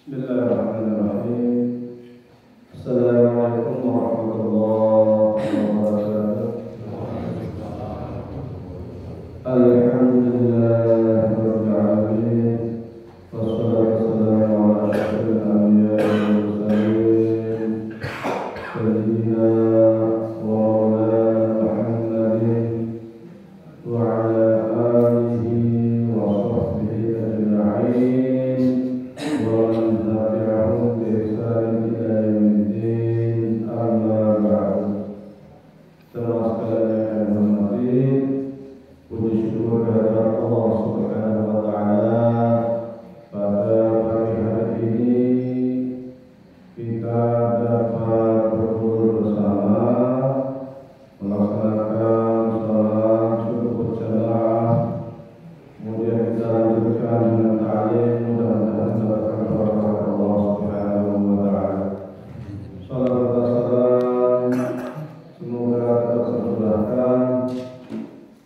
Bismillahirrahmanirrahim. Assalamualaikum warahmatullahi wabarakatuh. Alhamdulillahirabbil alamin. Wassalatu wassalamu ala asyrofil anbiya'i wal mursalin. Sayyidina wa maulana Muhammadin wa ala alihi wa sahbihi ajma'in. Wa man tabi'ahum bi ihsan ila yaumiddin. Amma ba'du. Jemaah sekalian yang hormati, puji syukur kehadirat Allah Subhanahu wa taala. Pada pagi hari ini kita dapat berkumpul bersama melaksanakan salat subuh berjamaah. Kemudian kita lanjutkan dengan ta'lim, mudah-mudahan mendapatkan berkah Allah Subhanahu wa taala. Salam dan salam semoga tetap tercurahkan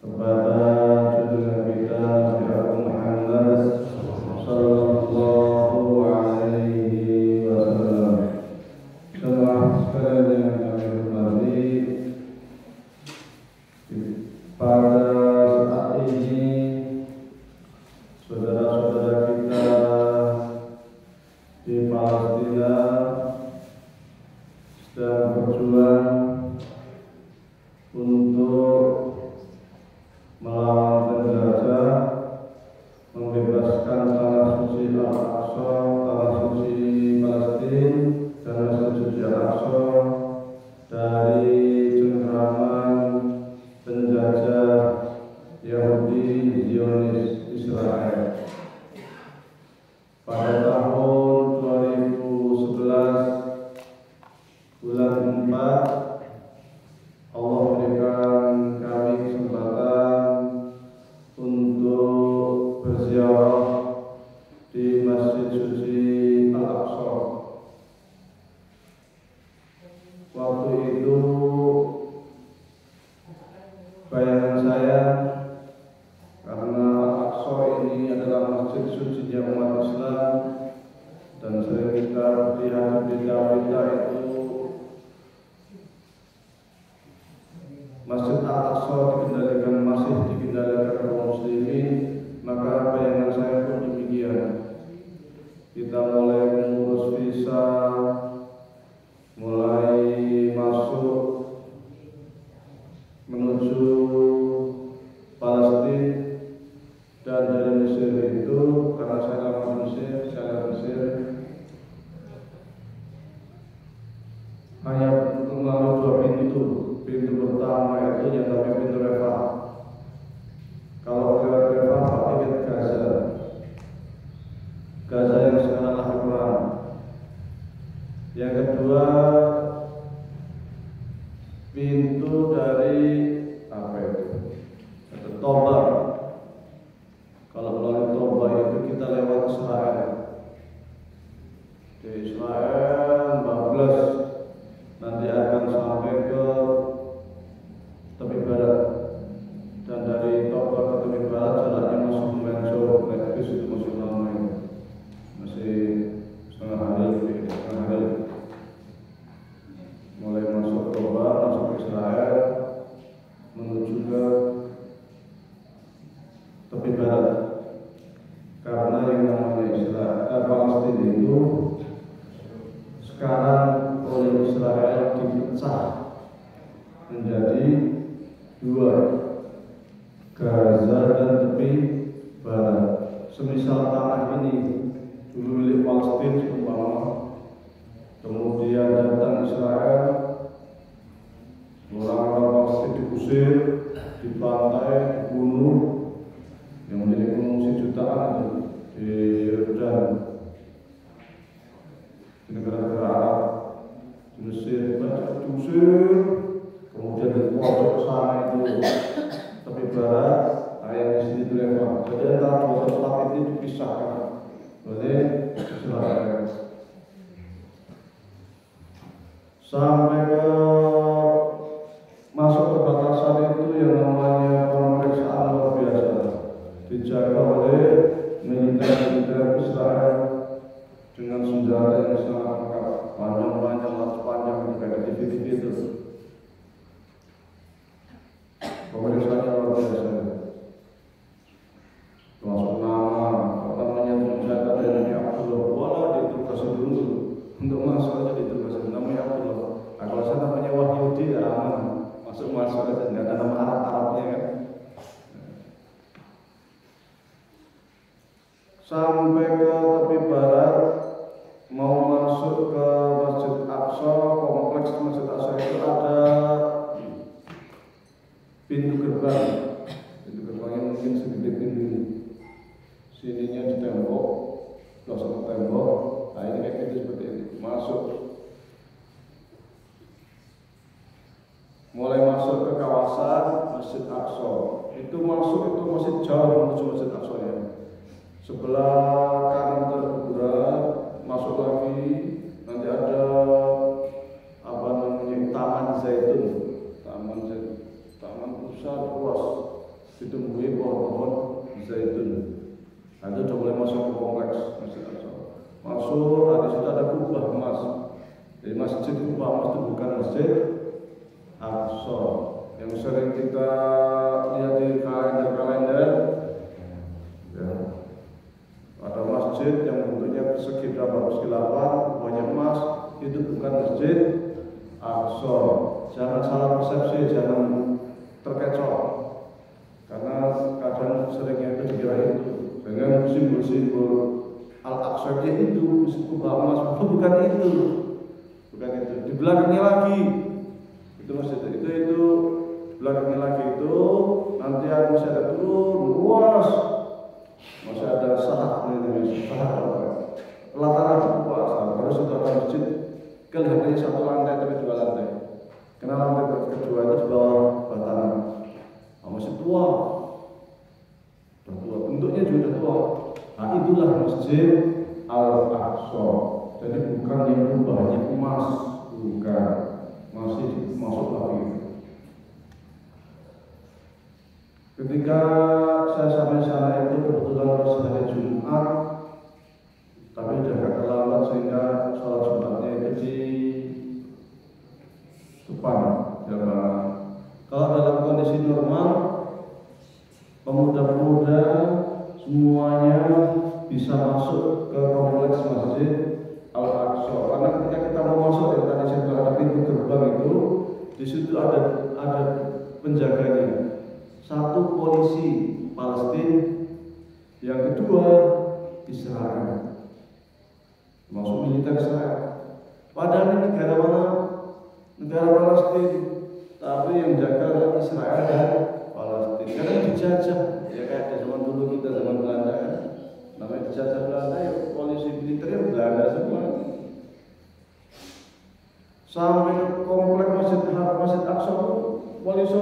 kepada junjungan kita Nabi Muhammad sallallahu alaihi wasallam. Jemaah sekalian yang kami hormati, pada saat ini saudara-saudara kita di Palestina sedang berjuang untuk melawan penjajah, membebaskan tanah suci Al-Aqsa, tanah suci Palestina dan Masjid Suci Al-Aqsa dari cengkraman penjajah Yahudi Zionis Israel. Pada tahun 2011 bulan 4, Allah berikan kami kesempatan untuk berziarah di Masjid Suci Al-Aqsa. Waktu itu bayangan saya, karena Al-Aqsa ini adalah masjid suci umat Islam dan sering kita lihat di berita itu Masjid Al-Aqsa masih dikendalikan kaum muslimin, maka bayangan saya pun demikian. Kita mulai mengurus visa, mulai masuk menuju Palestina, dan dari Mesir itu, karena saya lama Mesir, hanya melalui dua pintu. Pintu pertama itu yang namanya pintu Rafah. Kalau lewat Rafah pakai ke Gaza yang sekarang Al-Quran. Yang kedua, pintu dari Toba. Kalau melalui Toba itu kita lewat Israel. Di Israel 14 nanti akan sampai ke tepi barat, dan dari Toba ke tepi barat jalannya masih lumayan jauh, itu masih lama ini, masih setengah hari. Mulai masuk Toba, masuk Israel, menuju ke tepi barat. Karena yang namanya Palestina itu sekarang oleh Israel dipecah menjadi dua, Gaza dan tepi barat. Semisal tanah ini dulu milik Palestina seumpama, kemudian datang Israel, orang-orang Palestina diusir, dibantai, dibunuh, yang menjadi pengungsi jutaan di Yordan, di negara-negara Arab, di Mesir, diusir, kemudian di pojok sana itu tepi barat, yang di sini itu Rafah. Jadi antara dua tempat ini dipisahkan oleh Israel. Sampai ke masuk ke batasan itu yang namanya pemeriksaan luar biasa, dijaga oleh militer Israel dengan pemeriksaannya luar biasa. Termasuk nama, namanya teman saya tadi namanya Abdullah, wala diinterogasi dulu untuk masuk aja diinterogasi namanya Abdullah. Nah, kalau saya namanya Wahyudi ya aman, masuk aja, nggak ada nama Arabnya kan. Sampai ke tepi barat mau masuk ke Masjid Aqsa, kompleks Masjid Aqsa itu ada pintu gerbang. Pintu gerbangnya mungkin segede pintu ini. Sininya di tembok, belakang tembok. Nah ini kayak gitu seperti ini. Masuk, mulai masuk ke kawasan Masjid Aqsa. Itu masuk itu masih jauh menuju Masjid Aqsa ya. Sebelah kanan terbuka, masuk lagi nanti ada apa namanya Taman Zaitun, taman besar luas ditumbuhi pohon-pohon zaitun. Nah, itu sudah mulai masuk ke kompleks Masjid Aqsa. Masuk, di situ ada kubah emas. Jadi masjid kubah emas itu bukan Masjid Aqsa yang sering kita lihat di kalender-kalender. Ya. Ada masjid yang bentuknya persegi berapa persegi 8, banyak emas, itu bukan Masjid Aqsa. Jangan salah persepsi, jangan terkecoh, karena kadang seringnya itu dikira itu dengan simbol-simbol Al-Aqsa itu kubah emas, bukan itu, bukan itu. Di belakangnya lagi itu masjid itu belakangnya lagi itu nanti masih ada turun luas. Masih ada sahak pelataran puasa. Baru sudah ada masjid kelihatannya satu lantai tapi 2 lantai. Karena lantai kedua itu di bawah bataran. Masih tua, bentuknya juga tua. Nah itulah Masjid Al-Aqsa. Jadi bukan yang kubahnya emas, bukan, masih masuk lagi. Ketika saya sampai sana itu kebetulan pas hari Jumat, tapi udah agak terlambat sehingga sholat Jumatnya itu di depan jamaah. Kalau dalam kondisi normal, pemuda-pemuda semuanya bisa masuk ke kompleks Masjid Al-Aqsa. Karena ketika kita mau masuk, ya tadi saya bilang ada pintu gerbang itu, di situ ada penjaganya. Satu polisi Palestina, yang kedua Israel, masuk militer Israel. Padahal ini negara mana? Negara Palestina, tapi yang jaga Israel dan Palestina. Karena dijajah, ya kayak di zaman dulu kita zaman Belanda kan, namanya dijajah Belanda ya polisi militernya Belanda semua. Sampai komplek Masjid Aqsa polisi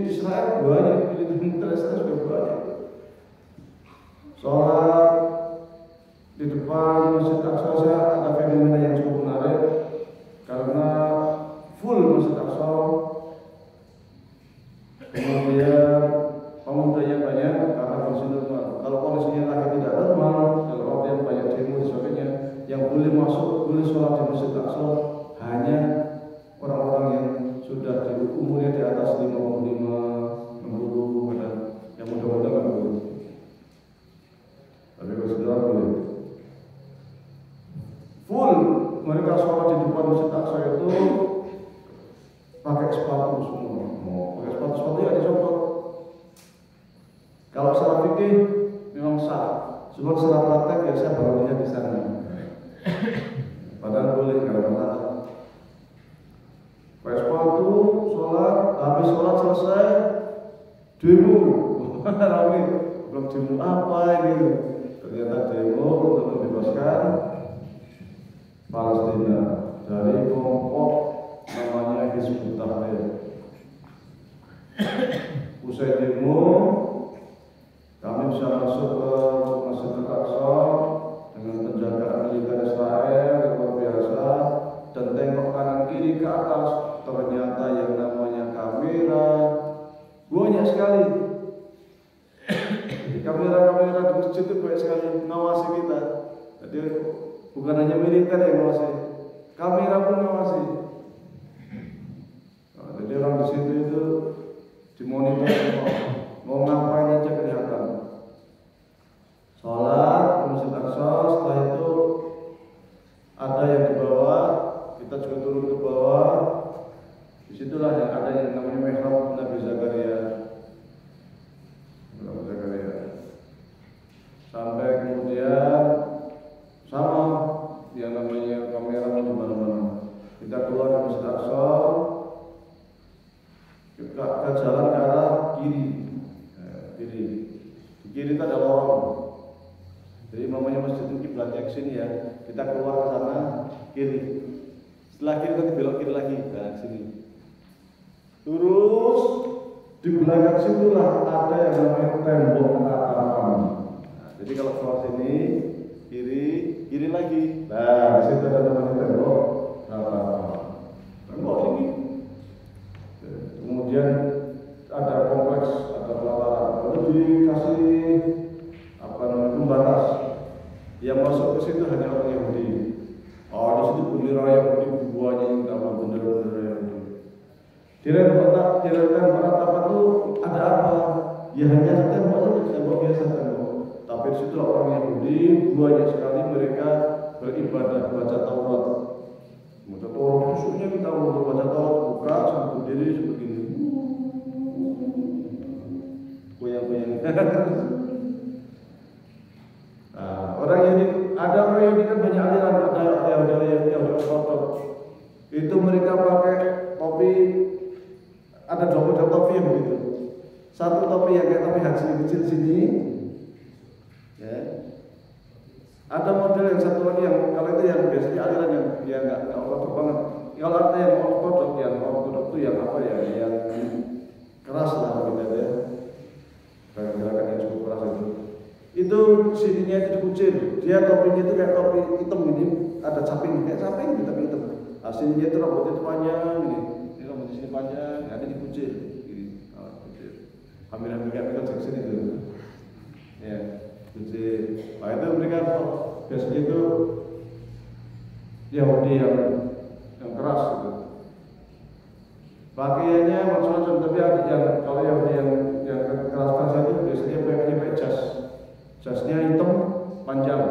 Israel banyak, militer Israel juga banyak. Sholat di depan Masjid Aqsa saya ada fenomena yang cukup menarik karena full Masjid Aqsa, kemudian pemudanya banyak karena kondisi normal. Kalau kondisinya lagi tidak normal, kalau waktu yang banyak demo dan sebagainya, yang boleh masuk, boleh sholat di Masjid Aqsa hanya orang-orang yang sudah di umurnya di atas 55, 60, dan yang muda-muda kan boleh. Tapi kalau sudah boleh. Full mereka sholat di depan Masjid Aqsa itu pakai sepatu semua. Pakai sepatu yang dicopot. Kalau salah fikih memang sah. Cuma secara praktek ya saya baru lihat di sana. Padahal boleh kalau masalah. Pakai sepatu, sholat, habis sholat selesai, demo, rame, belum demo apa ini? Ternyata demo untuk membebaskan Palestina dari kelompok namanya Hizbut Tahrir. Usai demo, kami bisa masuk ke Masjid Al-Aqsa dengan penjagaan militer Israel yang luar biasa, dan tengok kanan kiri ke atas, ternyata yang namanya kamera banyak sekali. Kamera-kamera di masjid itu banyak sekali mengawasi kita. Jadi bukan hanya militer yang mengawasi, kamera pun mengawasi. Nah, jadi orang di situ itu dimonitor semua, mau ngapain aja kelihatan. Sholat ke Masjid Aqsa, setelah itu ada yang di bawah, kita juga turun ke bawah. Disitulah yang ada yang namanya mihrab Nabi Zakaria. Sampai kemudian sama yang namanya kamera di mana-mana. Kita keluar dari Masjid Aqsa, kita jalan ke arah kiri. Kiri. Di kiri itu ada lorong. Jadi namanya masjid itu kiblatnya ke sini ya. Kita keluar ke sana kiri. Setelah kiri nanti belok kiri lagi ke sini. Terus di belakang situlah ada yang namanya tembok tatapan. Jadi kalau keluar sini kiri lagi. Nah, di situ ada namanya tembok tatapan. Tembok ini. Kemudian ada kompleks, ada pelataran. Lalu dikasih pembatas. Yang masuk ke situ hanya orang Yahudi. Di situ bendera Yahudi buahnya yang sama bendera Yahudi. Di rentan penatapan itu ada apa? Ya hanya tembok biasa tembok. Tapi di situ orang Yahudi banyak sekali mereka beribadah baca Taurat. Baca Taurat khususnya kita untuk baca Taurat buka sampai berdiri seperti ini. Goyang-goyang. Orang Yahudi kan banyak aliran, ada yang ortodok. Itu mereka pakai topi, ada dua model topi yang begitu. Satu topi yang kayak topi haji kecil sini, ya. Ada model yang satu lagi yang kalau itu yang biasanya aliran yang nggak ortodok banget. Kalau ada yang ortodok itu yang apa ya, yang keras lah gitu ya. Gerakan yang cukup keras itu sininya itu dikucir, dia topinya itu kayak topi hitam ini, ada caping kayak caping tapi hitam. Sininya itu rambutnya itu panjang ini rambut di sini panjang, ada dikucir, ini, kucir. Hampir kayak Michael Jackson itu, ya, kucir. Nah itu mereka biasanya itu Yahudi yang keras gitu. Pakaiannya macam-macam, tapi ada yang kalau Yahudi yang keras-keras itu biasanya pakai jas. Jasnya hitam panjang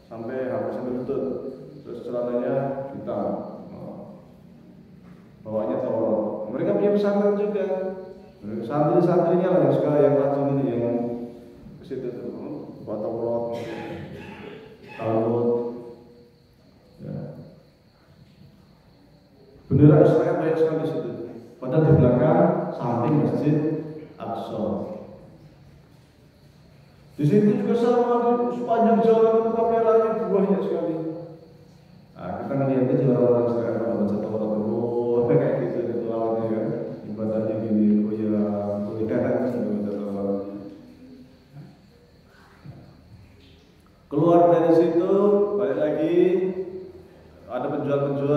sampai lutut, terus celananya hitam, bawahnya Taurat. Mereka punya pesantren juga, santri-santrinya lah yang suka yang rajin ini yang ke situ tuh, bawa Taurat, Talmud, ya. Bendera Israel banyak sekali di situ. Padahal di belakang samping Masjid Aqsa. Di situ juga sama, di sepanjang jalan itu kameranya banyak sekali. Nah, kita ngeliatnya juga orang Israel kalau baca Taurat kayak gitu itu awalnya kan, ibadahnya gini, keluar dari situ, balik lagi, ada penjual gitu,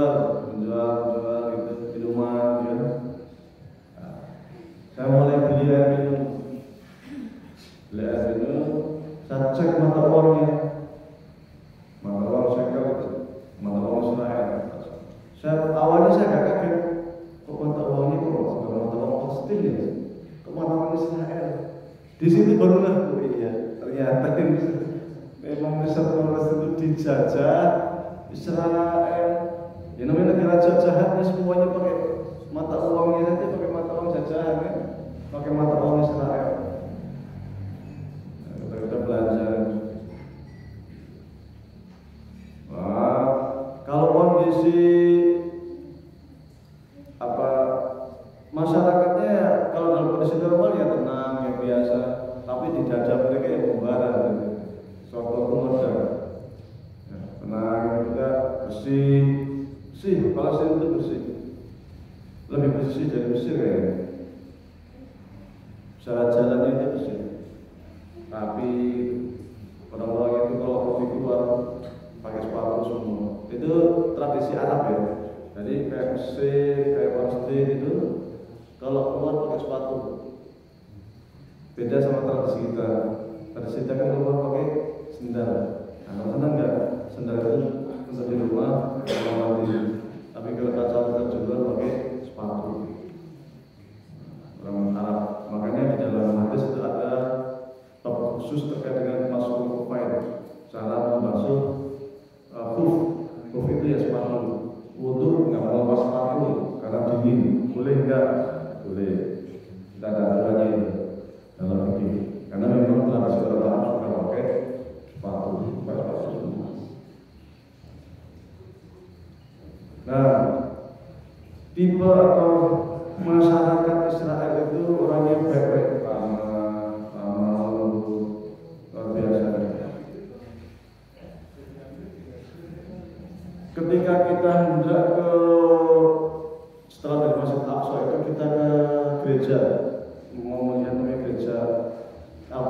minuman, ya. Nah, saya mulai beli air minum. Saya cek mata uangnya, mata uang shekel itu, mata uang Israel. Awalnya saya agak kaget, kok mata uangnya kok mata uang Palestina ya, kok mata uang Israel. Di situ barulah, iya, ternyata memang Israel itu dijajah Israel. Ya namanya negara jajahan, semuanya pakai mata uangnya saja, pakai mata uang jajahan kan, pakai mata uang Israel. Kita belajar. Nah, kalau kondisi masyarakatnya kalau dalam kondisi normal ya tenang ya biasa, tapi dijajah mereka yang membara gitu. Suatu komoda. Ya, tenang juga bersih. Palestina itu bersih. Lebih bersih dari Mesir kayaknya. Jalan-jalannya itu bersih. Tapi orang-orang itu kalau pergi keluar pakai sepatu semua. Itu tradisi Arab ya. Jadi kayak Mesir, kayak Palestina itu kalau keluar pakai sepatu. Beda sama tradisi kita. Tradisi kita kan keluar pakai sendal. Nah, kalau sendal enggak, sendal itu untuk di rumah, tapi kalau kita juga pakai sepatu. Orang Arab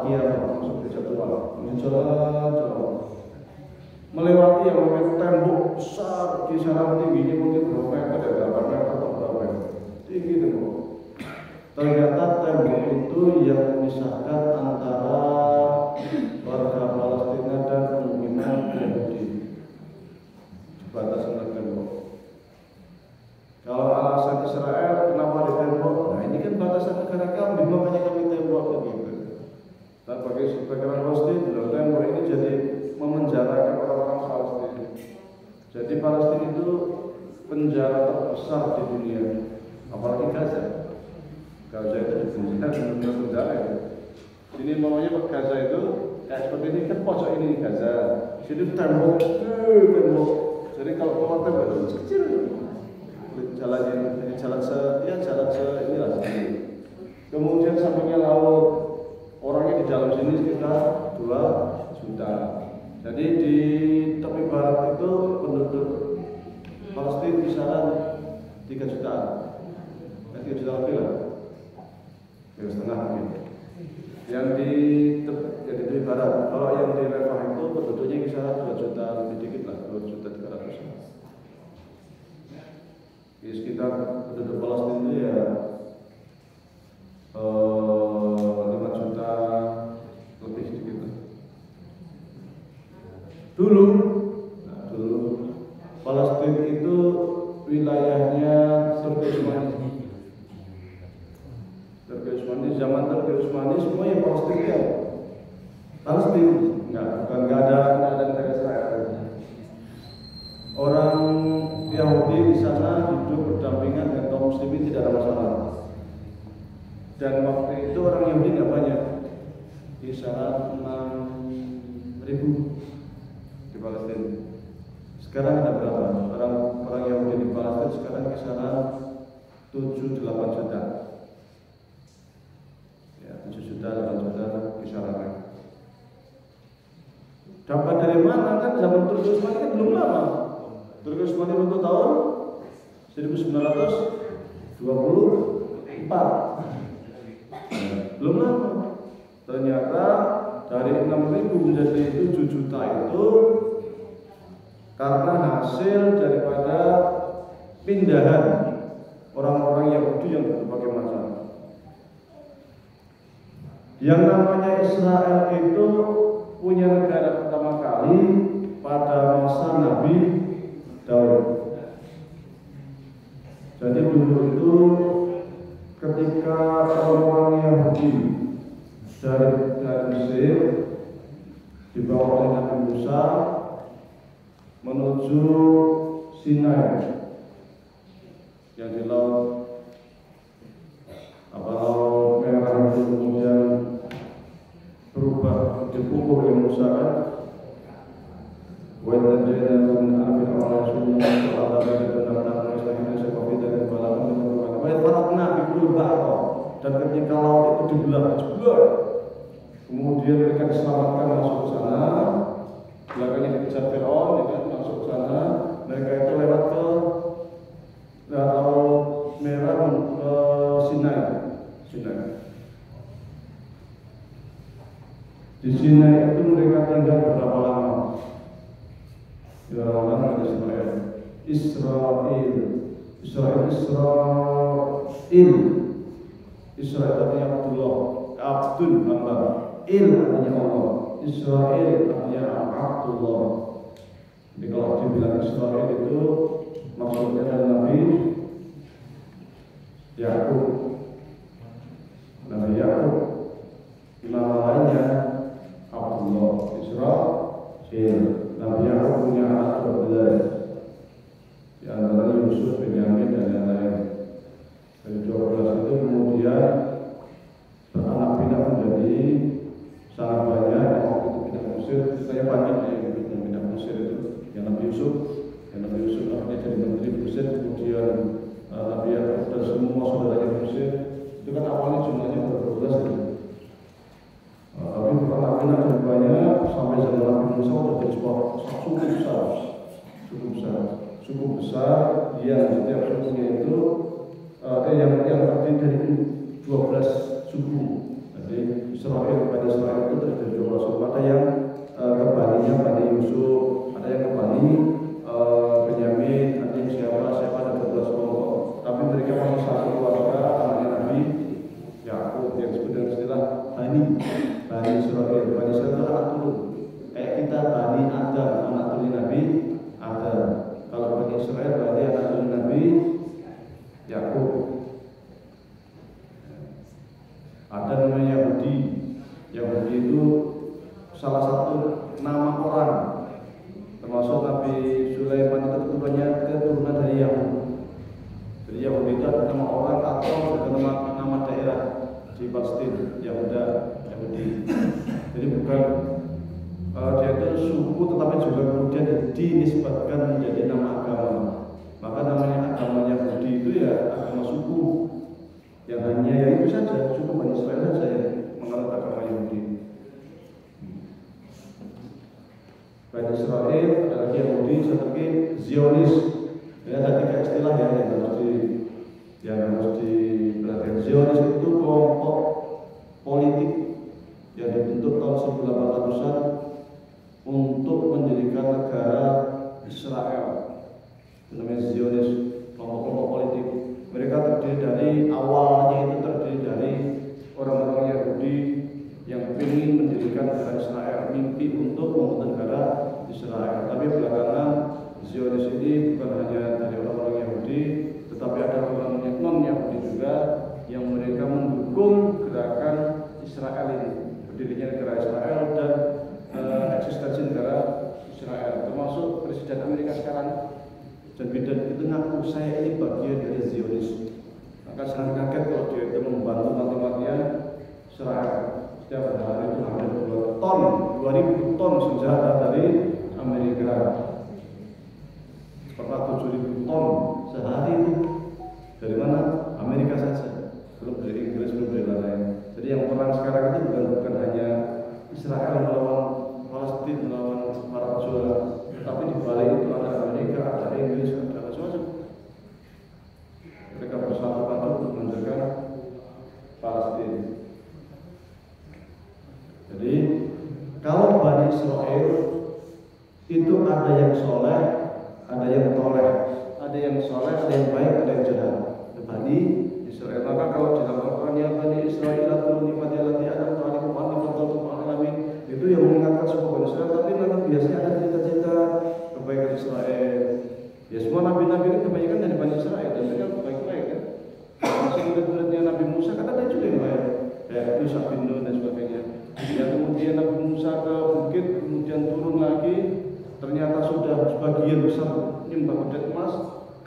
kiamat masuk gereja tua. Jalan melewati yang namanya tembok besar, kisaran tingginya mungkin berapa meter, ya 8 meter atau berapa meter, tinggi tembok. Ternyata tembok itu yang memisahkan antara warga Palestina dan pemukiman Yahudi. Batasan tembok. Kalau alasan Israel kenapa di tembok? Nah ini kan batasan negara kami, makanya kami tembok begitu. Dan bagi sebagian Palestina, tembok ini jadi memenjarakan orang-orang Palestina. Jadi Palestina itu penjara terbesar di dunia, apalagi Gaza. Gaza itu penjara ya. Ini namanya Gaza itu kayak seperti ini kan pojok ini Gaza. Jadi tembok. Jadi kalau keluar tembok itu kecil. Jalannya jalan inilah sini. Kemudian sampingnya laut. Orangnya di dalam sini sekitar 2 juta. Jadi di tepi barat itu penduduk Palestina kisaran 3 juta. 3 juta lebih lah. 3,5 mungkin. Yang di tepi barat. Kalau yang di Rafah itu penduduknya kisaran 2 juta lebih dikit lah, 2 juta 300. Di sekitar penduduk Palestina itu ya 5 juta lebih sedikit lah. Dulu Palestina itu wilayahnya Turki Utsmani. Zaman Turki Utsmani semua yang Palestina. Bukan ada negara Israel. Orang Yahudi di sana hidup berdampingan dengan kaum muslimin, tidak ada masalah. Dan waktu itu orang Yahudi nggak banyak, kisaran 6.000 di Palestina. Sekarang ada berapa? Orang Yahudi di Palestina sekarang kisaran 7-8 juta. Ya, 7 juta, 8 juta kisarannya. Dapat dari mana? Kan zaman Turki Utsmani kan belum lama. Turki Utsmani untuk tahun 1924. Belum lama. Ternyata dari 6.000 menjadi 7 juta itu karena hasil daripada pindahan orang-orang Yahudi yang berbagai macam. Yang namanya Israel itu punya negara pertama kali pada masa Nabi Daud. Jadi dulu itu ketika orang-orang Yahudi dari Mesir dibawa oleh Nabi Musa menuju Sinai yang di laut laut merah itu kemudian berubah dipukul oleh Musa kan. Dan ketika laut itu dibelah juga, kemudian mereka diselamatkan masuk ke sana. Belakangnya dikejar Firaun, ya kan, masuk ke sana. Mereka itu lewat ke laut merah ke Sinai. Di Sinai itu mereka tinggal berapa lama? Berapa lama di Israel? Israel artinya Abdullah, Abdul hamba, artinya Allah. Israel artinya Abdullah. Jadi kalau dibilang Israel itu maksudnya adalah Nabi Yakub. Nabi Yakub. Nama lainnya Abdullah. Israel. Nabi Yakub punya anak 12. Di antaranya Yusuf, Benyamin dan lain-lain. Dari 12 itu kemudian beranak pinak menjadi sangat banyak. Yang waktu itu pindah Mesir, saya banyak yang pindah Mesir itu. Yang Nabi Yusuf artinya jadi menteri Mesir, kemudian Nabi Yakub dan semua saudaranya Mesir. Itu kan awalnya jumlahnya 12 itu. Tapi beranak pinak jadi banyak sampai zaman Nabi Musa sudah jadi sebuah suku besar yang setiap sukunya itu yang terdiri dari 12 suku. Jadi Israel, Bani Israel itu terdiri dari 12 suku. Ada yang ke Bani-nya Bani Yusuf, ada yang ke Bani Benyamin, ada yang siapa ada 12 kelompok. Tapi mereka masih satu keluarga, anaknya Nabi Yakub yang disebut dengan istilah Bani Israel. Bani Israel itu anak turun. Kayak kita Bani Adam, anak turun Nabi Adam. Kalau Bani Israel berarti anak turun Nabi Yakub. Ada namanya Yahudi. Yahudi itu salah satu nama orang, termasuk Nabi Sulaiman itu keturunan dari Yahudi. Jadi Yahudi itu ada nama orang atau juga nama daerah di Palestina, Yahudi. Jadi bukan dia itu suku, tetapi juga kemudian dinisbatkan menjadi nama agama. Maka namanya agama Yahudi itu ya agama suku. Yang hanya yang itu saja, suku Bani Israel saja yang menganut agama Yahudi. Bani Israel adalah Yahudi, seperti Zionis. Ya, ada 3 istilah yang harus diperhatikan. Zionis itu kelompok politik yang dibentuk tahun 1800-an untuk mendirikan negara Israel. Itu namanya Zionis, kelompok politik. Mereka terdiri dari awalnya itu terdiri dari orang-orang Yahudi yang ingin mendirikan negara Israel, mimpi untuk membentuk negara Israel. Tapi belakangan Zionis ini bukan hanya dari orang-orang Yahudi, tetapi ada orang non-Yahudi juga yang mereka mendukung gerakan Israel ini, berdirinya negara Israel dan eksistensi negara Israel, termasuk Presiden Amerika sekarang. Dan Biden itu ngaku saya ini bagian dari Zionis. Maka sangat kaget kalau dia itu membantu mati-matian Israel. Setiap hari itu ada 2.000 ton senjata dari Amerika. Pernah 7.000 ton sehari itu dari mana? Amerika saja. Belum dari Inggris, belum dari lain. Jadi yang perang sekarang itu bukan hanya Israel melawan Palestina, melawan para pejuang, tapi di balik itu ada Amerika, ada Inggris, ada macam-macam. Mereka bersama-sama untuk menjaga Palestina. Jadi kalau Bani Israel itu ada yang soleh, ada yang toleh, ada yang soleh, ada yang baik, ada yang jahat. Bani Israel. Maka kalau di dalam Al-Quran ya Bani Israel atau nikmati Adam ta'alikum al-fadlatum al-alamin, itu yang mengingatkan sebuah Bani Israel. Tapi nanti biasanya ada cerita-cerita kebaikan Israel. Ya semua nabi-nabi ini kebanyakan dari Bani Israel dan mereka baik-baik kan. Masih murid-muridnya Nabi Musa kan ada juga yang baik, kayak Yusuf bin Nun dan sebagainya. Ya kemudian Nabi Musa ke bukit, kemudian turun lagi, ternyata sudah sebagian besar menyembah kuda emas.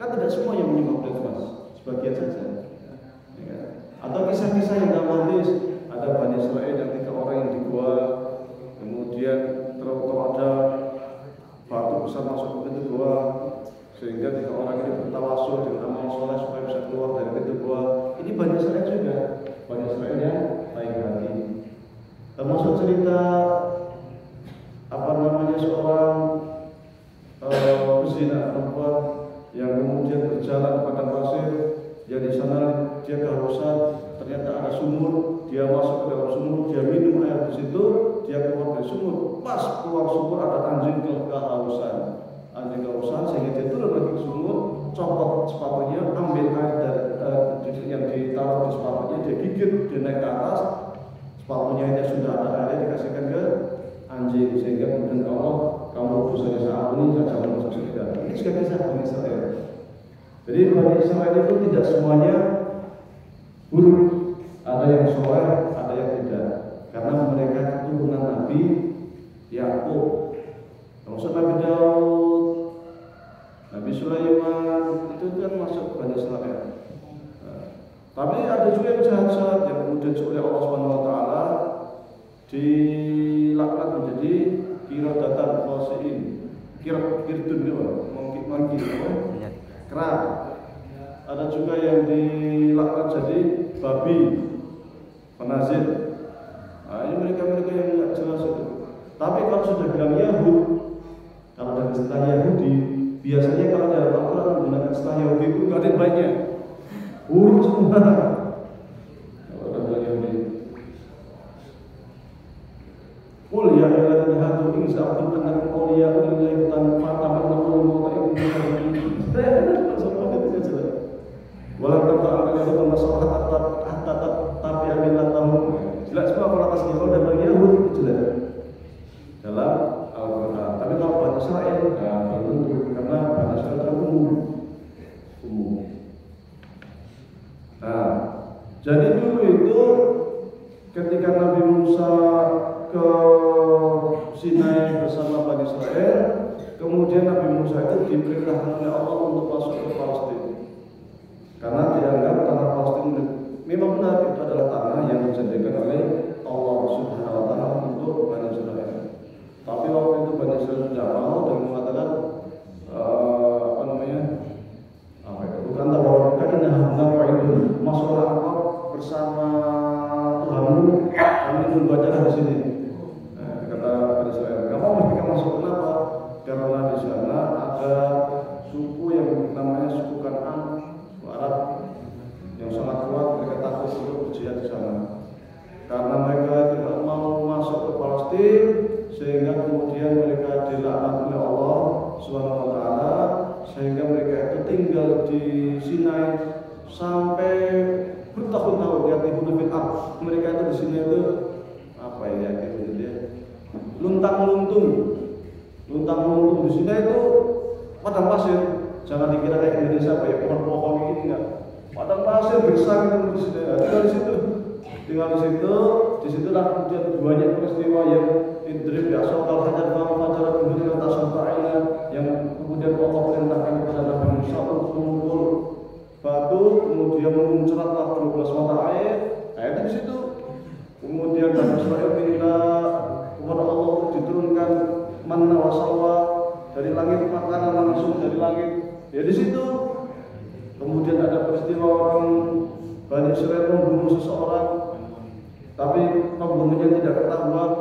Kan tidak semua yang menyembah kuda emas, sebagian saja. Ya. Atau kisah-kisah yang dramatis, ada Bani Israel yang 3 orang yang di gua, kemudian kalau ada batu besar masuk ke pintu gua, sehingga 3 orang ini bertawasul dengan amal soleh supaya bisa keluar dari pintu gua. Ini Bani Israel juga, Bani Israel yang baik hati. Termasuk cerita seorang pezina perempuan yang kemudian berjalan ke padang pasir, yang di sana dia kehausan, ternyata ada sumur, dia masuk ke dalam sumur, dia minum air di situ, dia keluar dari sumur, pas keluar sumur ada anjing kehausan, sehingga dia turun lagi ke sumur, copot sepatunya, ambil air dari yang ditaruh di sepatunya, dia gigit, dia naik ke atas, sepatunya itu sudah ada airnya, dikasihkan ke anjing, sehingga kemudian kamu dosanya saya ampuni, jangan masuk surga. Ini juga kisah Bani Israel. Jadi Bani Israel itu tidak semuanya buruk, ada yang soleh, ada yang tidak, karena mereka keturunan Nabi Yakub, termasuk Nabi Daud, Nabi Sulaiman, itu kan masuk Bani Israel. Tapi ada juga yang jahat-jahat yang kemudian oleh Allah Subhanahu Wa Taala dilaknat menjadi kirodatan khosiin, kirdun itu mungkin kera. Ada juga yang dilaknat jadi babi, penazir. Nah, ini mereka yang tidak jelas itu. Tapi kalau sudah bilang Yahud, kalau dari istilah Yahudi, biasanya kalau dalam Al-Quran menggunakan istilah Yahudi itu nggak ada yang baiknya, buruk semua. Kalau ada Yahudi, za'amtum annakum awliya'u lillahi tanpa tamannaw al-mauta in kuntum sadiqin. Walau tanpa al-yahud wa nasara hatta tabi'a millatahum. Jelas semua kalau atas Yahud dan Bani Yahud jelas dalam Al-Quran. Tapi kalau Bani Israel belum tentu, karena Bani Israel itu umum. Nah, jadi dulu itu ketika Nabi Musa ke Sinai bersama Bani Israel, kemudian Nabi Musa itu diperintahkan oleh Allah untuk masuk ke Palestina. Karena dianggap tanah Palestina memang benar itu adalah tanah yang dijadikan oleh Allah Subhanahu wa Ta'ala untuk Bani Israel. Tapi waktu itu Bani Israel tidak mau dan mengatakan bukan tak bahwa kita ini masuklah engkau bersama Tuhanmu, kami tunggu aja di sini. Kata Bani Israel, kamu mereka masuk kenapa? Karena di sana ada suku yang namanya suku Kan'an, suku Arab yang sangat kuat, mereka takut untuk berjihad di sana. Karena mereka tidak mau masuk ke Palestina, sehingga kemudian mereka dilaknat oleh Allah Subhanahu wa Ta'ala, sehingga mereka itu tinggal di Sinai sampai bertahun-tahun. Mereka itu di sini itu apa ya gitu dia luntang-luntung di sini itu padang pasir. Jangan dikira kayak Indonesia kayak pohon-pohon ini, enggak. Padang pasir besar gitu di sini. Tinggal di situ, disitulah kemudian banyak peristiwa yang idrib ya soal hajar fajar kemudian tasawwurnya yang kemudian Allah perintahkan kepada Nabi Musa untuk mengumpul batu, kemudian memuncratlah 12 mata air. Itu di situ. Kemudian Nabi Israel minta kepada Allah untuk diturunkan manna wa salwa dari langit, makanan langsung dari langit. Ya di situ. Kemudian ada peristiwa orang Bani Israel membunuh seseorang, tapi pembunuhnya tidak ketahuan.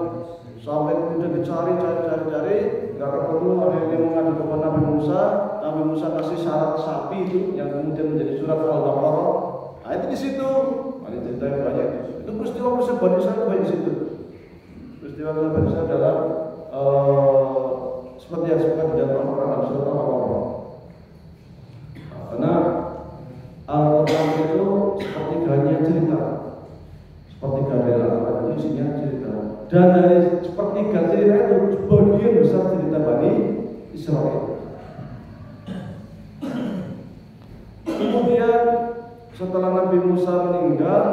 Sampai kemudian dicari, nggak ketemu. Akhirnya mengadu kepada Nabi Musa. Nabi Musa kasih syarat sapi itu yang kemudian menjadi surat Al-Baqarah. Nah itu di situ. Ada cerita yang banyak. Itu peristiwa Bani Israel banyak di situ. Peristiwa Bani Israel dalam seperti yang disebutkan di dalam Al-Quran surat Al-Baqarah. Karena Al-Quran itu sepertiganya cerita, sepertiga dari Al-Quran itu isinya cerita. Dan dari sepertiga cerita itu sebagian besar cerita Bani Israel. Kemudian setelah Nabi Musa meninggal,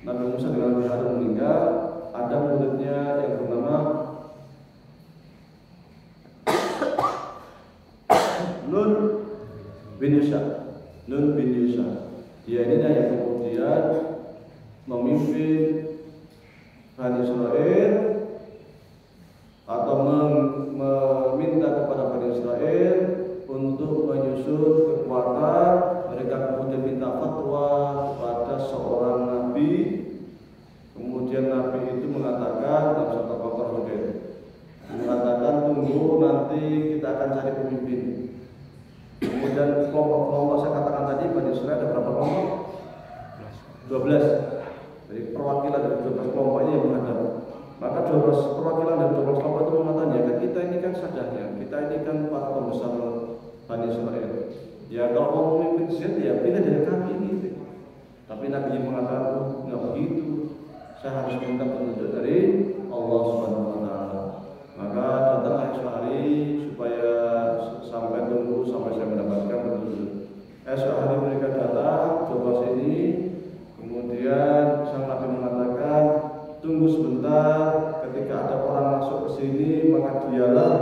Nabi Musa dengan Nabi Harun meninggal, ada muridnya yang bernama Nun bin Yusha. Dia ini yang kemudian memimpin Bani Israel atau meminta kepada Bani Israel untuk menyusun kekuatan. Mereka kemudian minta fatwa kepada seorang nabi. Kemudian nabi itu mengatakan dalam surat Al-Baqarah juga mengatakan tunggu nanti kita akan cari pemimpin. Kemudian kelompok saya katakan tadi Bani Israel ada berapa kelompok? 12. Jadi perwakilan dari 12 kelompok ini yang menghadap. Maka 12 perwakilan dari 12 kelompok itu mengatakan ya kan kita ini kan sadarnya, kita ini kan para pembesar Bani Israel. Ya kalau mau memimpin Z ya pilih dari kami ini. Tapi Nabi yang mengatakan nggak begitu. Saya harus minta petunjuk dari Allah Subhanahu wa Ta'ala. Maka datanglah esok hari supaya sampai tunggu sampai saya mendapatkan petunjuk. Esok hari mereka datang coba sini. Kemudian sang Nabi mengatakan tunggu sebentar, ketika ada orang masuk ke sini maka dialah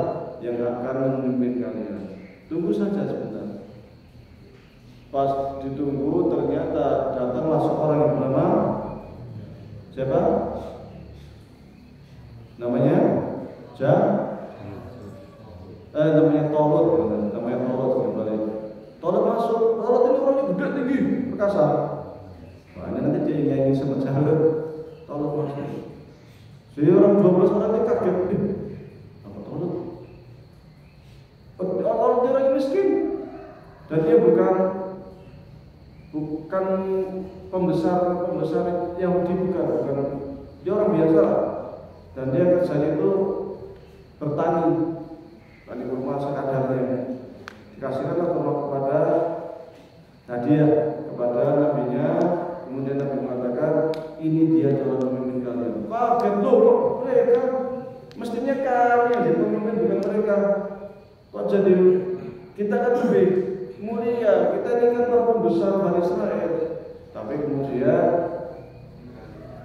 yang akan memimpin kalian. Tunggu saja sebentar. Pas ditunggu ternyata datanglah seorang yang bernama siapa? Namanya namanya Tolut kembali. Tolut masuk, Tolut ini orangnya gede tinggi, perkasa. Wah ini nanti dia nyanyi sama Jalur. Tolut masuk. Jadi orang 12 orang ini kaget. Apa Tolut? Orang dia orang miskin. Dan dia bukan pembesar Yahudi, bukan. Dia orang biasa. Dan dia kerjanya itu bertani, tani kurma sekadarnya. Dikasihkanlah kurma kepada hadiah kepada nabinya. Kemudian Nabi mengatakan, ini dia calon pemimpin kalian. Kaget loh, kok mereka? Mestinya kami yang jadi pemimpin, bukan mereka. Kok jadi kita kan lebih mulia, kita ini kan orang pembesar Bani Israel. Tapi kemudian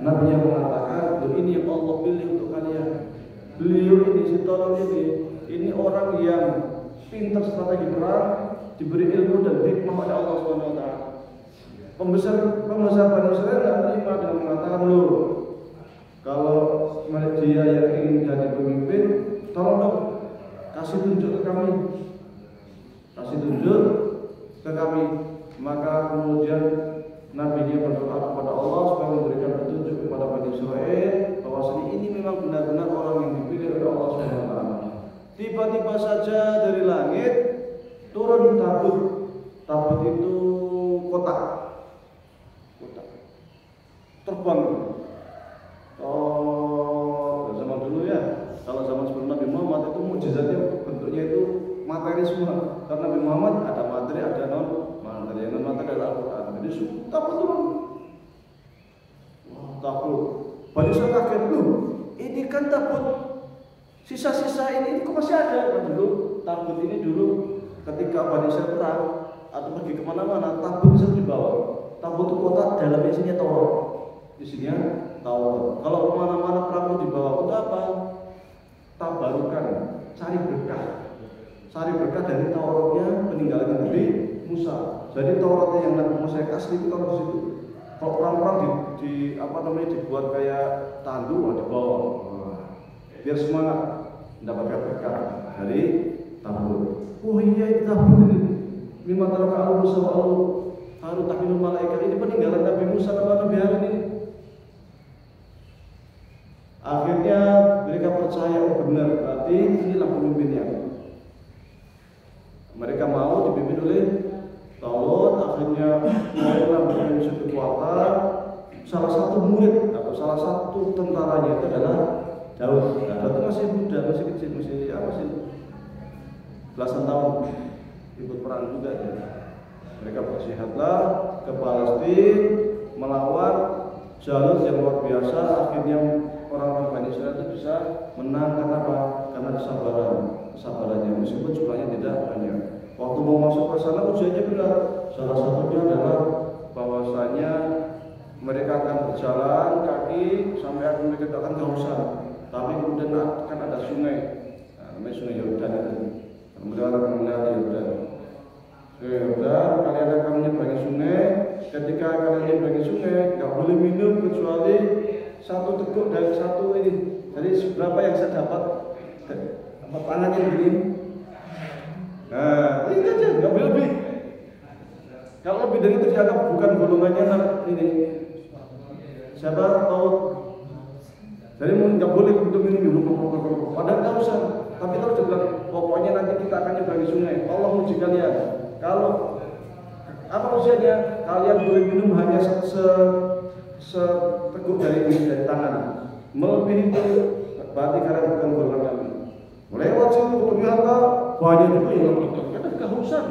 Nabi yang mengatakan, loh ini yang Allah pilih untuk kalian. Beliau ini, si tolong ini orang yang pintar strategi perang, diberi ilmu dan hikmah oleh Allah SWT. Pembesar Bani Israel tidak terima dengan mengatakan, loh kalau dia yang ingin jadi pemimpin, tolong dong kasih tunjuk ke kami, kasih tunjuk ke kami. Maka kemudian Nabi-Nya berdoa kepada Allah supaya memberikan petunjuk kepada Bani Israel bahwa ini memang benar-benar orang yang dipilih oleh Allah SWT. Tiba-tiba saja dari langit turun tabut. Tabut itu kotak terbang. Oh, zaman dulu ya. Kalau zaman sebelum Nabi Muhammad itu mukjizatnya bentuknya itu materi semua. Karena Nabi Muhammad ada materi, ada non materi. Yang non materi adalah Al-Quran. Jadi tabut turun. Wah, tabut. Bani Israel kaget loh. Ini kan tabut. Sisa-sisa ini kok masih ada? Kan dulu tabut ini dulu ketika Bani Israel perang atau pergi kemana-mana, tabut bisa dibawa. Tabut itu kotak, dalamnya isinya Taurat. Isinya Taurat. Kalau kemana-mana perang dibawa untuk apa? Tabarukan, cari berkah. Cari berkah dari Tauratnya peninggalan Nabi Musa. Jadi Tauratnya yang Nabi Musa asli itu Taurat di situ. Kalau perang-perang di apa namanya dibuat kayak tandu dibawa. Biar semangat mendapatkan berkah dari tabut. Oh iya, ini tabut ini. Lima taraka Musa wa Harun tahminul malaikat, ini peninggalan Nabi Musa dan Nabi Harun ini. Akhirnya mereka percaya, oh benar, berarti inilah pemimpinnya. Mereka mau dipimpin oleh Talut. Akhirnya mereka mempunyai suatu kekuatan. Salah satu murid atau salah satu tentaranya itu adalah Daud. Daud itu masih muda, masih kecil, masih belasan tahun ikut perang juga ya. Mereka berjihadlah ke Palestina melawan Jalut yang luar biasa. Akhirnya orang-orang Bani Israel itu bisa menang. Karena apa? Karena kesabarannya, meskipun jumlahnya tidak banyak. Waktu mau masuk ke sana ujiannya berat. Salah satunya adalah bahwasanya mereka akan berjalan kaki sampai mereka akan kehausan. Tapi kemudian akan ada sungai, namanya Sungai Yordan itu. Kemudian akan melewati Yordan. Yordan, kalian akan menyeberangi sungai. Ketika kalian menyeberangi sungai, nggak boleh minum kecuali satu teguk dari satu ini. Jadi berapa yang saya dapat? Tangannya begini. Nah, ini aja, nggak boleh lebih. Kalau lebih dari itu dianggap bukan golongannya ini. Siapa tahu? Jadi nggak boleh untuk minum. Padahal nggak usah. Tapi terus dibilang, pokoknya nanti kita akan nyeberangi sungai. Allah uji kalian. Kalau apa ujiannya? Kalian boleh minum hanya seteguk dari tangan. Melebihi itu berarti kalian bukan golongan kami. Lewat situ ternyata banyak juga yang ada kehausan.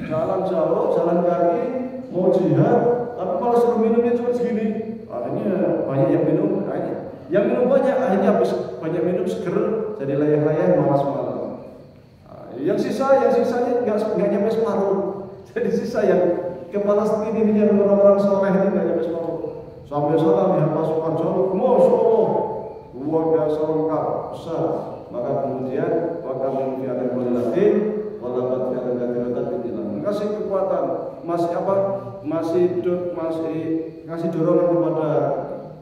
Jalan jauh, jalan kaki, mau jihad, tapi malah suruh minumnya cuma segini. Akhirnya banyak yang minum, yang minum banyak, akhirnya habis banyak minum seger, jadi layah-layah malas-malas. Yang sisanya nggak nyampe separuh. Jadi sisa yang ke Palestina ini yang orang-orang soleh ini nggak nyampe separuh. Sampai sana lihat pasukan Jalut, Masya Allah, luar biasa lengkap, besar. Maka kemudian waktu fi'atan qalilatin walabat fi'atan katsiratan bi'illah. Kasih kekuatan, masih ngasih dorongan kepada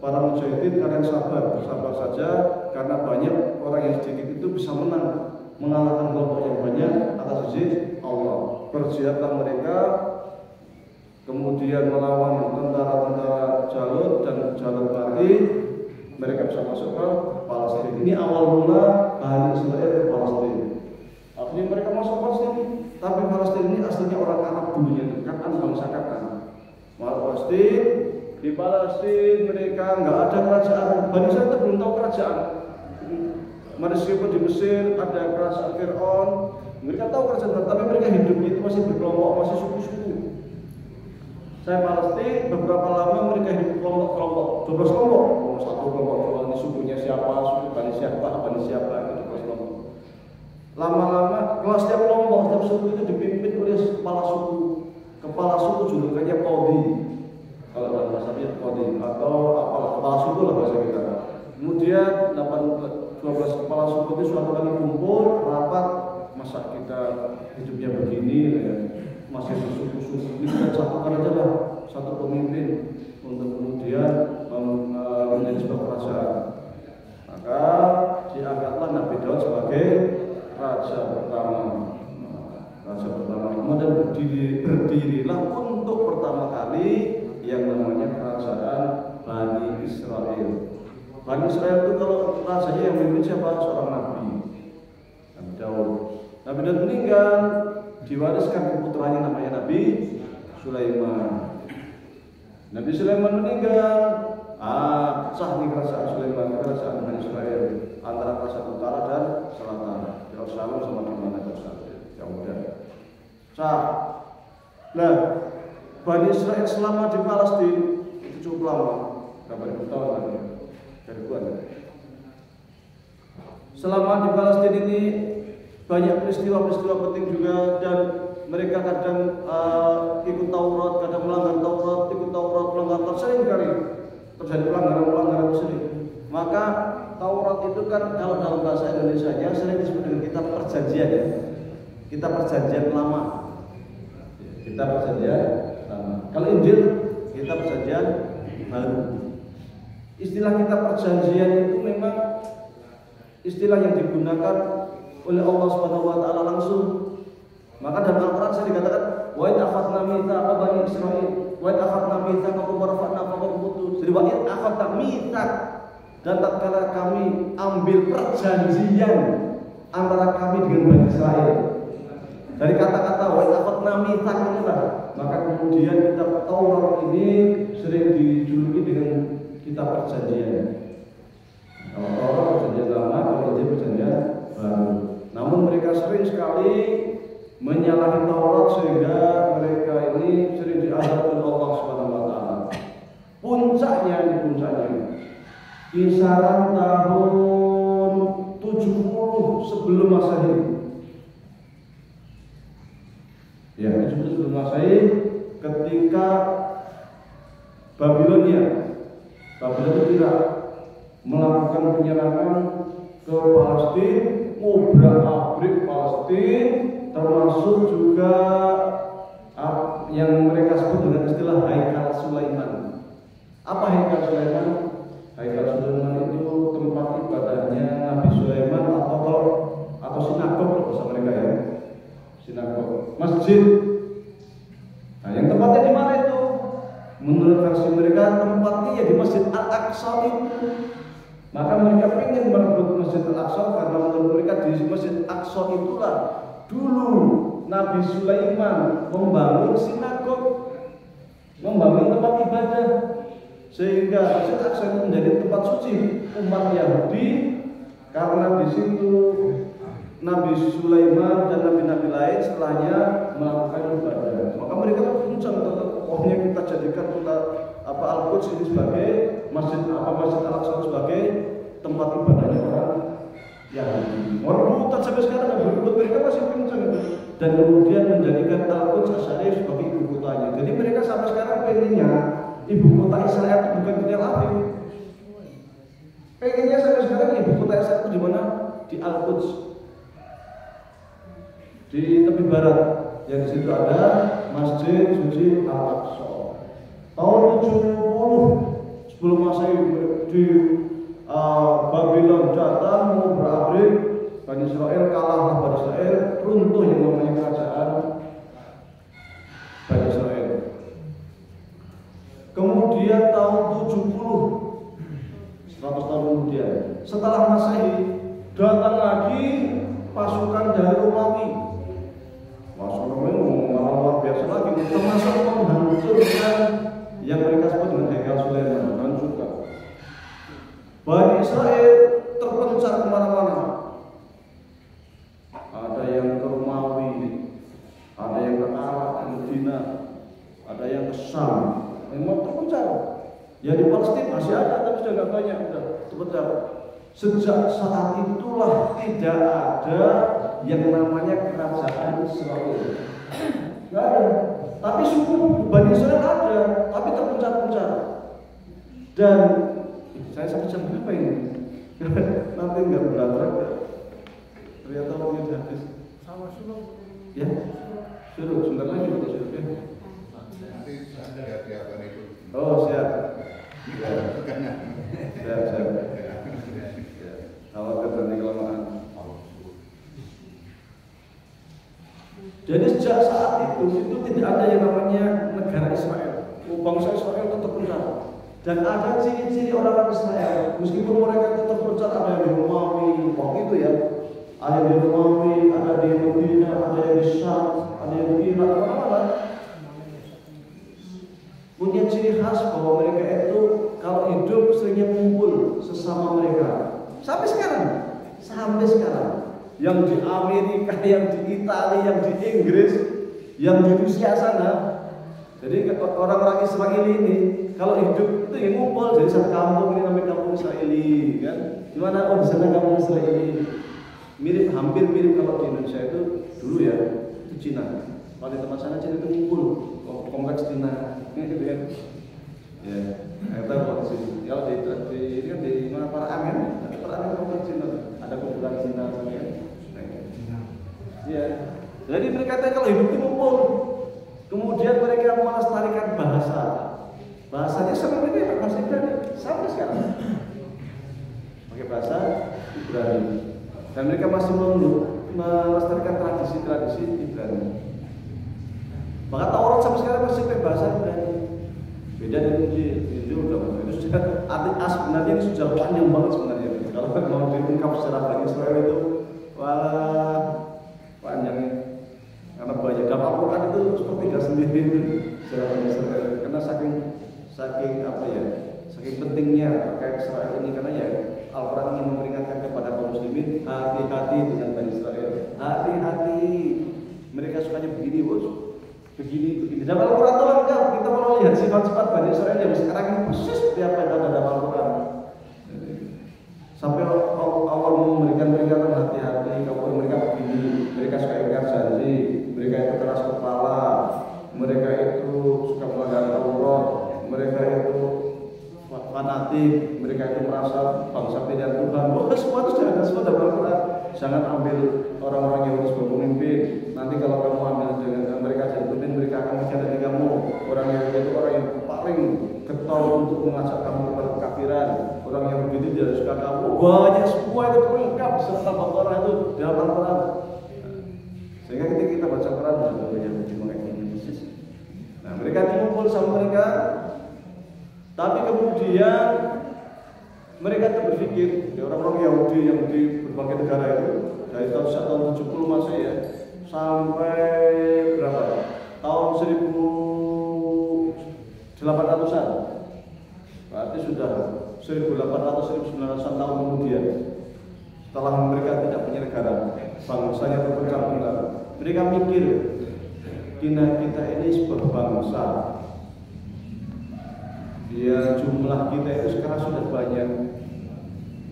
para mujahidin, kalian sabar saja, karena banyak orang yang sedikit itu bisa mengalahkan kelompok yang banyak atas izin Allah. Berjihadlah mereka, kemudian melawan tentara-tentara Jalut dan Jalut mati, mereka bisa masuk ke Palestina. Ini awal mula Bani Israel ke Palestina. Akhirnya mereka masuk ke Palestina. Tapi Palestina ini aslinya orang Arab dulunya, Kan'an, bangsa Kan'an. Palestina, di Palestina mereka nggak ada kerajaan. Bani Israel itu belum tahu kerajaan. meskipun di Mesir ada kerajaan Fir'aun, mereka tahu kerajaan, tapi mereka hidupnya itu masih berkelompok, masih suku-suku. Saya Palestina beberapa lama mereka hidup kelompok-kelompok, 12 kelompok, satu kelompok ini sukunya siapa, suku Bani siapa, itu 12 kelompok. Lama-lama kalau setiap kelompok, setiap suku itu dipimpin oleh kepala suku. Kepala suku julukannya Qadhi. Kalau dalam bahasa Arab Qadhi atau apalah kepala suku lah bahasa kita. Kemudian 12 kepala suku itu suatu kali kumpul rapat, masa kita hidupnya begini ya. Masih bersuku-suku, kita satukan aja lah satu pemimpin untuk kemudian menjadi sebuah kerajaan. Maka diangkatlah Nabi Daud sebagai raja pertama. Kemudian berdirilah untuk pertama kali yang namanya kerajaan Bani Israel. Bani Israel itu kalau rajanya yang memimpin siapa? Seorang Nabi Daud. Nabi Daud meninggal, diwariskan ke putranya namanya Nabi Sulaiman. Nabi Sulaiman meninggal, pecah nih kerajaan Sulaiman, kerajaan Bani Israel antara kerajaan utara dan selatan, Yerusalem sama di mana ya udah. Nah, Bani Israel selama di Palestina itu cukup lama, berapa ribu tahun lagi, ribuan. Selama di Palestina ini banyak peristiwa-peristiwa penting juga, dan mereka kadang ikut Taurat, kadang melanggar Taurat, ikut Taurat, melanggar Taurat, sering kali terjadi pelanggaran sering. Maka Taurat itu kan kalau dalam bahasa Indonesianya sering disebut dengan kitab perjanjian ya. Kitab perjanjian lama. Kitab perjanjian lama. Kalau Injil kitab perjanjian baru. Istilah kitab perjanjian itu memang istilah yang digunakan oleh Allah Subhanahu wa taala langsung. Maka dalam Al-Qur'an sering dikatakan wa id akhadna mitsaqa bani Israil wa id akhadna mitsaqakum wa rafa'na fawqakum al-tur. Jadi wa id akhadna mitsaq, dan tatkala kami ambil perjanjian antara kami dengan Bani Israel. Dari kata-kata wa id akhadna mitsaq itulah, maka kemudian kitab Taurat ini sering dijuluki dengan kitab perjanjian. Kalau Taurat perjanjian lama, kalau Injil perjanjian baru. Namun mereka sering sekali menyalahi Taurat sehingga mereka ini sering diazab oleh Allah Subhanahu wa taala. Puncaknya kisaran tahun 70 sebelum Masehi. Ya, 70 sebelum Masehi ketika Babilonia Irak melakukan penyerangan ke Palestina, ngobrak-abrik Palestina, termasuk juga yang mereka sebut dengan istilah Haikal Sulaiman. Apa Haikal Sulaiman? Haikal Sulaiman itu tempat ibadahnya Nabi Sulaiman atau sinagog bahasa mereka ya. Sinagog, masjid. Nah, yang tempatnya di mana itu? Menurut versi mereka tempatnya ya di Masjid Al-Aqsa itu. Maka mereka ingin merebut Masjid Al-Aqsa karena menurut mereka di Masjid Al-Aqsa itulah dulu Nabi Sulaiman membangun sinagog, membangun tempat ibadah, sehingga Masjid Al-Aqsa itu menjadi tempat suci umat Yahudi, karena di situ Nabi Sulaiman dan nabi-nabi lain setelahnya melakukan ibadah. Maka mereka puncak pokoknya kita jadikan Al-Quds ini sebagai Masjid Al-Aqsa sebagai tempat ibadahnya orang Yahudi. Orang sampai sekarang yang berikut mereka masih kencang dan kemudian menjadikan Al-Quds Asy'ariyah sebagai ibu kotanya. Jadi mereka sampai sekarang pengennya ibu kota Israel itu bukan di Tel Aviv. Pengennya sampai sekarang ibu kota Israel itu di mana? Di Al-Quds, di tepi barat, yang di situ ada Masjid Suci Al-Aqsa. Tahun 70 sebelum Masehi di Babylon datang ngobrak-abrik Bani Israel, kalahlah Bani Israel, runtuh yang namanya kerajaan Bani Israel. Kemudian tahun 70, 100 tahun kemudian, setelah Masehi, datang lagi pasukan dari Romawi. Pasukan Romawi luar biasa lagi, termasuk menghancurkan yang mereka sebut dengan Haikal Sulaiman, hancurkan. Bani Israel terpencar kemana-mana. Ya di Palestina masih ada, tapi sudah nggak banyak, sudah terpecah. Sejak saat itulah tidak ada yang namanya kerajaan Israel. Nggak ada. Tapi suku Bani Israel ada, tapi terpecah-pecah. Dan saya sampai jam berapa ini? Nanti nggak berat. Ternyata waktunya sudah habis. Sama suruh. Ya, suruh sebentar lagi kita suruh. Ya. Nanti saya tiap itu. Oh siap. Siap. Siap. Kalau nanti kelamaan. Jadi sejak saat itu tidak ada yang namanya negara Israel. Bangsa Israel tetap pecah. Dan ada ciri-ciri orang Israel, meskipun mereka tetap pecah, ada yang di Romawi, waktu itu ya, ada yang di Romawi, ada di Medina, ada yang di Syam, ada yang di Irak, mana-mana. Punya ciri khas bahwa mereka itu kalau hidup seringnya kumpul sesama mereka. Sampai sekarang. Yang di Amerika, yang di Italia, yang di Inggris, yang di Rusia sana. Jadi orang-orang Israel ini kalau hidup itu yang ngumpul, jadi satu kampung ini namanya kampung Israeli, kan? Gimana? Oh di sana kampung Israeli. Hampir mirip kalau di Indonesia itu dulu ya, itu Cina. Kalau di tempat sana Cina itu ngumpul, kompleks Cina, gitu kan? Ya, kita kalau di sini, kalau di ini kan di mana Paraangan, kompleks Cina, ada kumpulan Cina sana kan? Ya, jadi mereka kalau hidup itu ngumpul. Kemudian mereka melestarikan bahasanya sama mereka bahasa Ibrani sampai sekarang pakai bahasa Ibrani, dan mereka masih melestarikan tradisi Ibrani. Maka Taurat sampai sekarang masih pakai bahasa Ibrani. Beda dengan Injil udah itu sudah sebenarnya ini sudah panjang banget sebenarnya. Kalau mau diungkap secara banyak Israel itu panjangnya. Karena banyak dalam Al-Quran itu seperti tidak sendiri karena saking pentingnya terkait Israel ini, karena ya Al-Quran ingin memperingatkan kepada kaum muslimin, hati-hati dengan Bani Israel, hati-hati, mereka sukanya begini begini. Dalam Al-Quran itu lengkap, kita mau lihat sifat-sifat Bani Israel yang sekarang ini persis seperti apa yang ada dalam Al-Quran. Sampai Allah memberikan peringatan, hati-hati, kalau mereka begini, mereka suka ingkar janji, mereka itu keras kepala, mereka itu suka melanggar Taurat, mereka itu fanatik, mereka itu merasa bangsa pilihan Tuhan. Semua itu jangan semua dalam Al-Quran. Jangan ambil orang-orang yang harus berpemimpin. Nanti kalau kamu ambil dengan mereka jadi pemimpin, mereka akan menjadi kamu. Orang yang itu orang yang paling getol untuk mengajak kamu kepada kekafiran. Orang yang begitu tidak suka kamu. Banyak semua itu lengkap serta Al-Quran itu dalam Al-Quran. Sehingga ketika kita baca Quran banyak kayak gini persis. Nah, mereka dikumpul sama mereka, tapi kemudian mereka berpikir, orang-orang Yahudi yang di berbagai negara itu dari tahun 70 Masehi ya sampai berapa? Tahun 1800-an. Berarti sudah 1800-1900 tahun kemudian, setelah mereka tidak punya negara, bangsanya terpecah belah. Mereka mikir, kita ini sebuah bangsa, ya jumlah kita itu sekarang sudah banyak,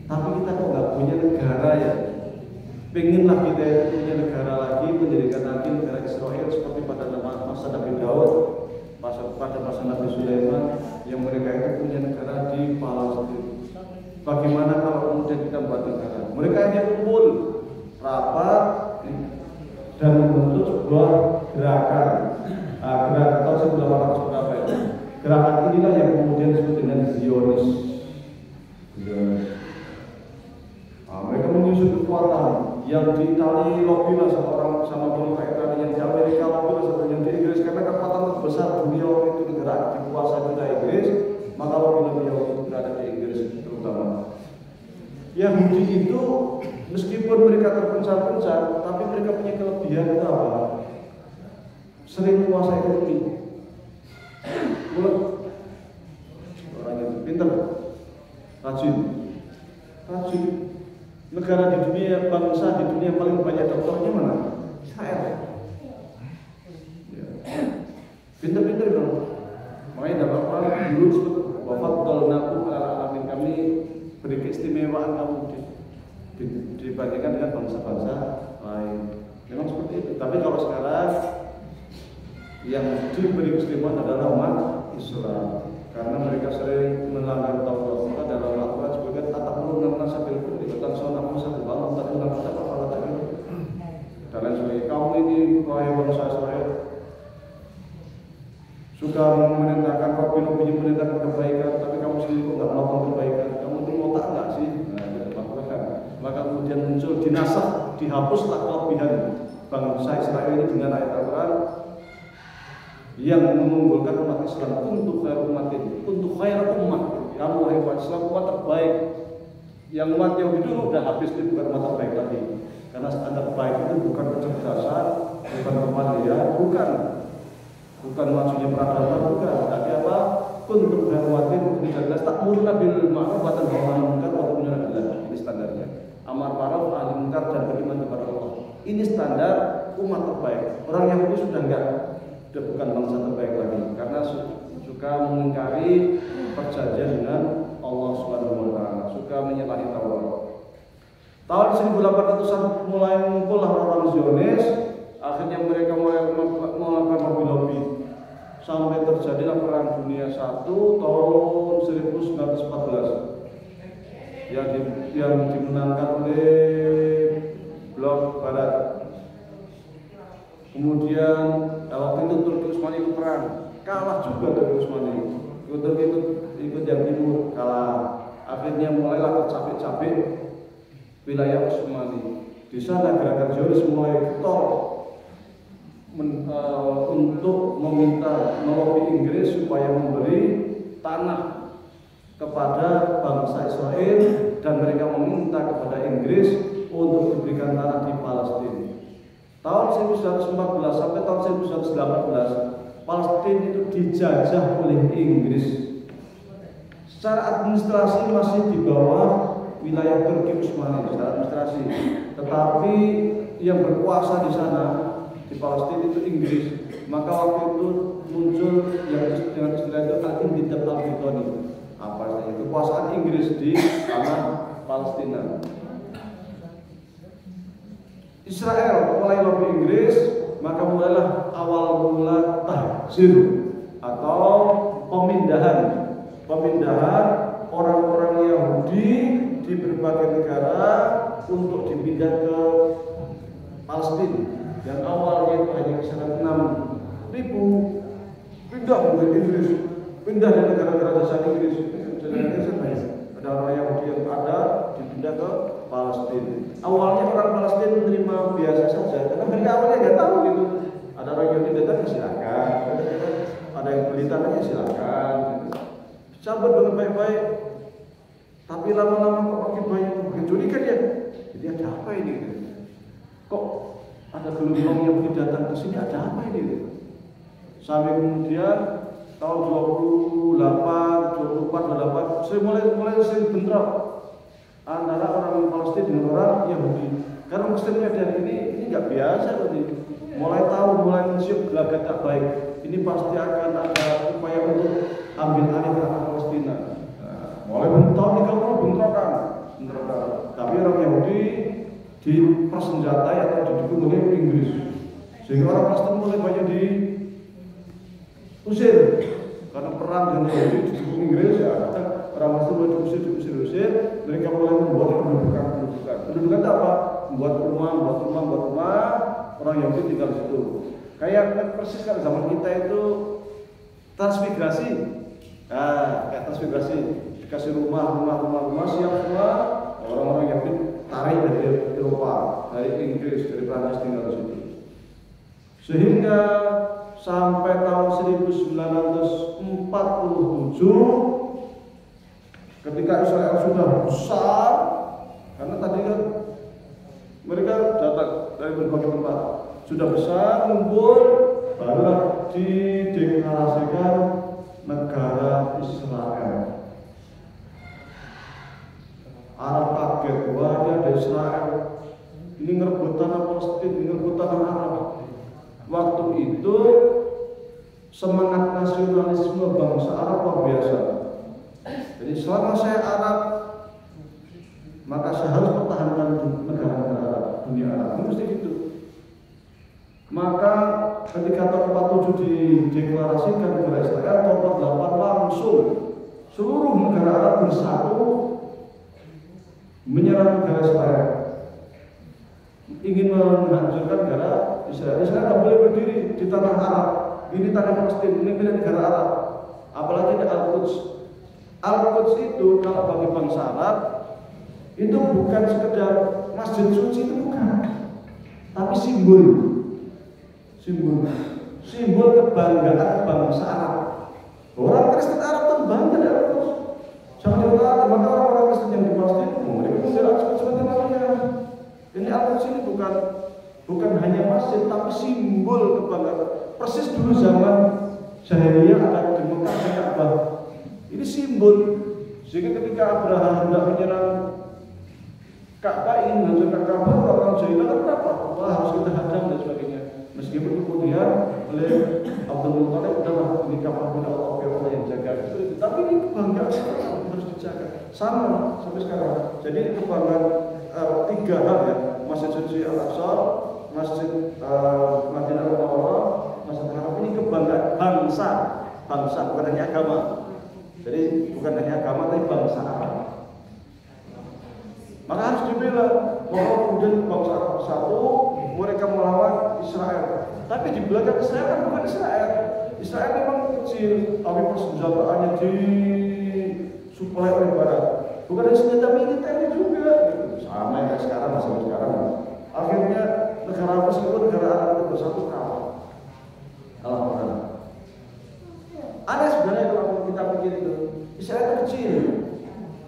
tapi kita kok nggak punya negara ya? Pengenlah kita itu punya negara lagi, menjadikan lagi negara Israel seperti pada masa Nabi Daud, pada masa Nabi Sulaiman, yang mereka itu punya negara di Palestina. Bagaimana kalau kemudian kita buat negara? Mereka hanya kumpul rapat dan membentuk sebuah gerakan. Gerakan tahun 1800 berapa ya? Gerakan inilah yang kemudian disebut dengan Zionis. Mereka menyusun kekuatan yang di Italia lobby lah sama pemerintah Italia, yang di Amerika lobby lah sama yang di Inggris, karena kekuatan terbesar dunia itu negara dikuasai oleh Inggris, maka lobby itu berada di Inggris terutama. Yahudi itu meskipun mereka terpencah-pencah, tapi mereka punya kelebihan itu apa? Sering menguasai ekonomi. Orang yang pintar, rajin. Negara di dunia, bangsa di dunia paling banyak dokternya mana? Israel. Ya. Pintar-pintar dong. Makanya dapat orang dulu disebut wa faddalnakum 'alal alamin, kami beri keistimewaan kamu dibandingkan dengan bangsa-bangsa lain. Memang seperti itu. Tapi kalau sekarang yang diberi keistimewaan adalah umat Islam, karena mereka sering melanggar Taurat. Maka dalam Al-Quran sebagian atamuruna nasabil kulli wa tansawna anfusakum wa antum tatluna al-kitaba afala ta'qilun. Dan lain sebagainya. Kamu ini wahai bangsa Israel suka memerintahkan lobby memerintahkan kebaikan, tapi kamu sendiri kok nggak melakukan kebaikan. Kamu itu otak nggak sih? Nah, maka kemudian muncul dinasah, dihapuslah kelebihan bangsa Israel ini dengan ayat Al-Quran yang mengunggulkan umat Islam untuk khair umatin, untuk khair umat. Kamu wahai umat Islam umat terbaik. Yang umat Yahudi dulu udah habis, itu bukan umat terbaik lagi. Karena standar baik itu bukan kecerdasan, bukan kemandirian, bukan maksudnya peradaban, bukan. Tapi apa? Untuk khair umatin, untuk jelas ta'muruna bil ma'ruf wa tanhauna 'anil munkar wa tu'minuna billah. Ini standarnya. Amar ma'ruf nahi munkar dan beriman kepada Allah. Ini standar umat terbaik. Orang Yahudi sudah bukan bangsa terbaik lagi karena suka mengingkari perjanjian dengan Allah Subhanahu wa taala, suka menyalahi Taurat. Tahun 1800-an mulai muncullah orang Zionis, akhirnya mereka mulai melakukan lobby sampai terjadilah Perang Dunia I tahun 1914 yang dimenangkan oleh blok Barat. Kemudian waktu itu Turki Utsmani ikut perang, kalah juga dari Utsmani. Ikut yang timur kalah. Akhirnya mulailah tercapek-capek wilayah Utsmani. Di sana gerakan Zionis mulai getol untuk meminta melobi Inggris supaya memberi tanah kepada bangsa Israel, dan mereka meminta kepada Inggris untuk diberikan tanah di Palestina. Tahun 1914 sampai tahun 1918 Palestina itu dijajah oleh Inggris. Secara administrasi masih di bawah wilayah Turki Utsmani secara administrasi, tetapi yang berkuasa di sana di Palestina itu Inggris. Maka waktu itu muncul yang dengan istilah itu al-Intidab al-Britani. Apa itu? Kekuasaan Inggris di tanah Palestina. Israel mulai lobby Inggris, maka mulailah awal mula tahzir atau pemindahan orang-orang Yahudi di berbagai negara untuk dipindah ke Palestina. Yang awalnya itu hanya kisaran 6.000 pindah ke Inggris, pindah dari negara-negara dasar Inggris. Ada orang Yahudi yang ada dipindah ke Palestina. Awalnya orang Palestina menerima biasa saja, karena mereka awalnya nggak tahu gitu. Ada orang Yahudi datang silakan, ada yang beli tanahnya silakan. Sahabat dengan baik-baik, tapi lama-lama kok makin banyak mencurikan ya. Jadi ada apa ini? Kok ada gelombang yang datang ke sini, ada apa ini? Sampai kemudian tahun 28, 28 saya mulai bentrok antara orang Palestina dengan orang Yahudi. Karena Muslim dari ini nggak biasa tadi. Mulai mensiuk gelagat tak baik. Ini pasti akan ada upaya untuk ambil alih tanah Palestina. Mulai bentrokan. Tapi orang Yahudi dipersenjatai atau didukung oleh Inggris, sehingga orang Palestina mulai banyak diusir karena perang dengan Yahudi didukung Inggris. Ya, orang Palestina mulai diusir. Mereka mulai membuat pendudukan apa? Membuat rumah. Orang Yahudi tinggal di situ. Kayak persis kan zaman kita itu transmigrasi. Kayak transmigrasi, dikasih rumah siap semua, orang-orang Yahudi tarik dari Eropa, dari Inggris, dari Prancis tinggal di situ. Sehingga sampai tahun 1947 ketika Israel sudah besar, karena tadi kan mereka datang dari berbagai tempat, sudah besar, ngumpul, barulah dideklarasikan negara Israel. Arab kaget, wah ini ada Israel, ini ngerebut tanah Palestina, ini ngerebut tanah Arab. Waktu itu semangat nasionalisme bangsa Arab luar biasa. Jadi selama saya Arab, maka saya harus pertahankan negara-negara Arab, dunia Arab. Mesti gitu. Maka ketika tahun 47 dideklarasikan negara Israel, tahun 48 langsung seluruh negara Arab bersatu menyerang negara Israel, ingin menghancurkan negara Israel. Israel tidak boleh berdiri di tanah Arab, ini tanah Palestina, ini milik negara Arab, apalagi di Al-Quds. Al-Quds itu kalau bagi bangsa Arab itu bukan sekedar masjid suci, itu bukan, tapi simbol kebanggaan bangsa Arab. Orang Kristen Arab itu bangga dengan Al-Quds. Jangan dikatakan, maka orang-orang Kristen yang di Palestina mereka tidak seperti namanya. Ini Al-Quds ini bukan hanya masjid, tapi simbol kebanggaan. Persis dulu zaman jahiliyah ada di Mekah dan Ka'bah. Ini simbol. Sehingga ketika Abraham hendak menyerang Ka'bah, ingin menghancurkan Ka'bah, orang jahiliyah kan kenapa? Wah, harus kita hadang dan sebagainya. Meskipun kemudian oleh Abdul Muttalib adalah ini Ka'bah punya Allah yang jaga. Tapi ini kebanggaan harus dijaga. Sama sampai sekarang. Jadi kebanggaan tiga hal ya, Masjid Suci Al-Aqsa, Masjid Madinah Al-Munawwarah, Masjid Haram, ini kebanggaan bangsa, bukan hanya agama. Jadi bukan hanya agama tapi bangsa Arab. Maka harus dibela. Maka kemudian bangsa Arab bersatu, mereka melawan Israel. Tapi di belakang Israel kan bukan Israel. Israel memang kecil, tapi persenjataannya disuplai oleh Barat. Bukan hanya senjata militernya juga. Sama kayak sekarang, sampai sekarang. Akhirnya negara meskipun negara Arab itu bersatu kalah perang. Aneh sebenarnya kalau kita pikir itu. Israel itu kecil.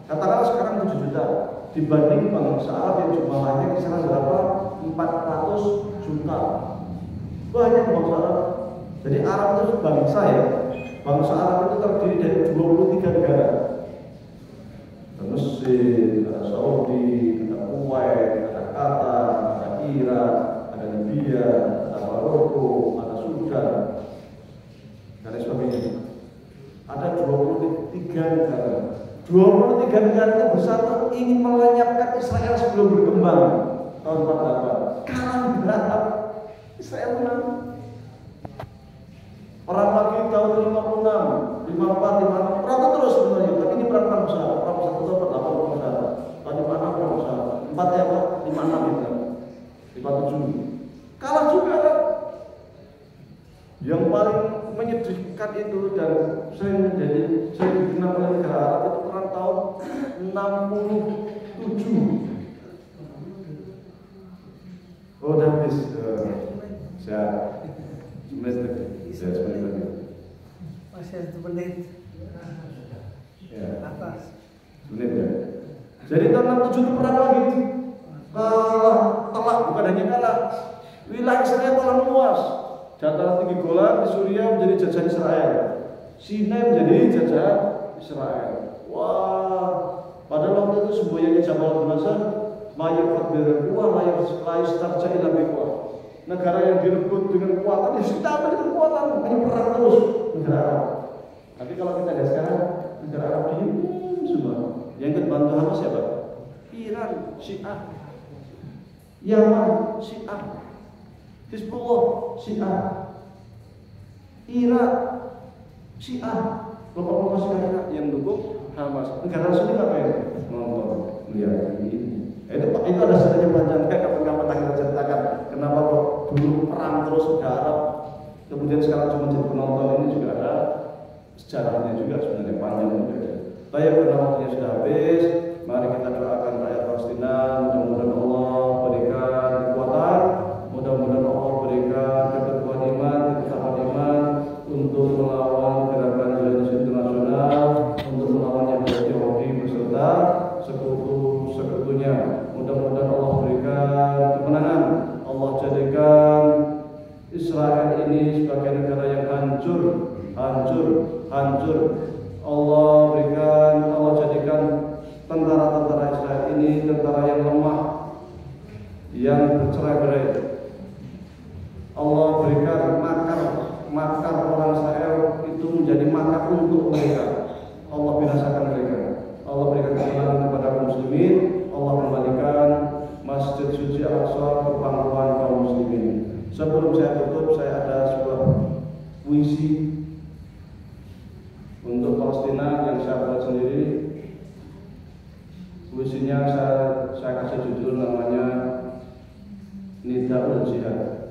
Katakanlah sekarang 7 juta dibanding bangsa Arab yang jumlahnya kisaran berapa? 400 juta. Banyak bangsa Arab. Jadi Arab itu bangsa ya. Bangsa Arab itu terdiri dari 23 negara. Ada Mesir, ada Saudi, ada Kuwait, ada Qatar, ada Irak, ada Libya, ada Maroko, ada Sudan, dan sebagainya. Ada 23 negara. 23 negara itu bersatu ingin melenyapkan Israel sebelum berkembang tahun 48. Kalah berat, Israel menang. Perang lagi tahun 56, 54, 56, perang terus sebenarnya. Tapi ini perang besar, perang besar itu 48 besar. Tahun 56 perang besar, 4 ya Pak, 56 itu, 57. Kalah juga kan? Yang paling menyedihkan itu dan sering dikenal oleh negara Arab itu perang tahun 67. Oh, udah habis. Saya sebentar lagi. Masih 1 menit. Ya. Atas. Menit ya. Jadi tahun 67 itu perang lagi. Telak, bukan hanya kalah. Wilayah Israel telah luas. Dataran tinggi Golan di Suriah menjadi jajahan Israel. Sinai menjadi jajahan Israel. Wah, padahal waktu itu semboyannya Jabal Ghazan, mayat berkuah, layar starja ilah berkuah. Negara yang direbut dengan kekuatan, ya sudah ambil kekuatan, hanya perang terus negara Arab. Tapi kalau kita lihat sekarang, negara Arab diam semua. Yang ikut bantu Hamas siapa? Iran, Syiah, Yaman, Syiah, Hizbullah, Syiah, Irak, Syiah, kelompok Syiah yang mendukung Hamas. Negara Sunni ngapain? Nonton, lihat ini. Itu ada sejarahnya panjang. Kapan-kapan kita ceritakan kenapa kok dulu perang terus ke Arab, kemudian sekarang cuma jadi penonton. Ini juga ada sejarahnya juga sebenarnya panjang juga. Baik, karena waktunya sudah habis, mari kita doakan rakyat Palestina. Mudah-mudahan Allah berikan kekuatan, mudah-mudahan Allah berikan keteguhan iman, ketakwaan iman untuk melawan gerakan Zionis internasional, untuk melawan Yahudi beserta sekutunya. Mudah-mudahan Allah berikan kemenangan. Allah jadikan Israel ini sebagai negara yang hancur. Allah jadikan tentara-tentara Israel ini tentara yang lemah, yang bercerai-berai. Allah berikan makar orang Israel itu menjadi makar untuk mereka. Allah binasakan mereka. puisinya saya kasih judul namanya Nidaul Jihad.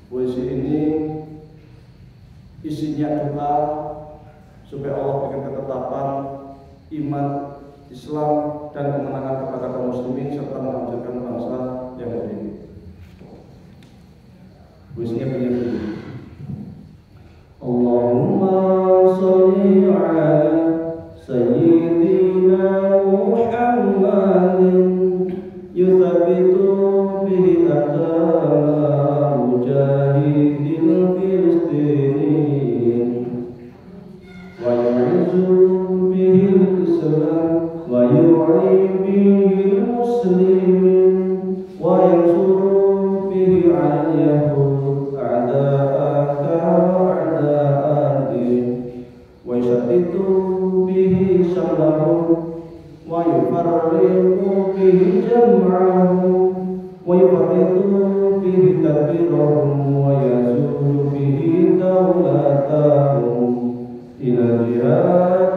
Puisi ini isinya doa supaya Allah berikan ketetapan iman, Islam dan kemenangan kepada kaum muslimin serta menghancurkan bangsa Yahudi. Puisinya punya begini. Allahumma sholli ala sayyidina Muhammadin yuthabitu bihi aqdama mujahidil Filistinin wa yu'izzu bihi al-Islam wa yu'li bihi al-muslimin wa yansuru bihi 'ala al-yahud a'da'aka wa'da'ad din wa yushaddidu bihi shamlahum wa yufarriqu bihi jam'ahum wa yufarriqu bihi tadbirahum wa yazulu bihi dawlatahum ila jihad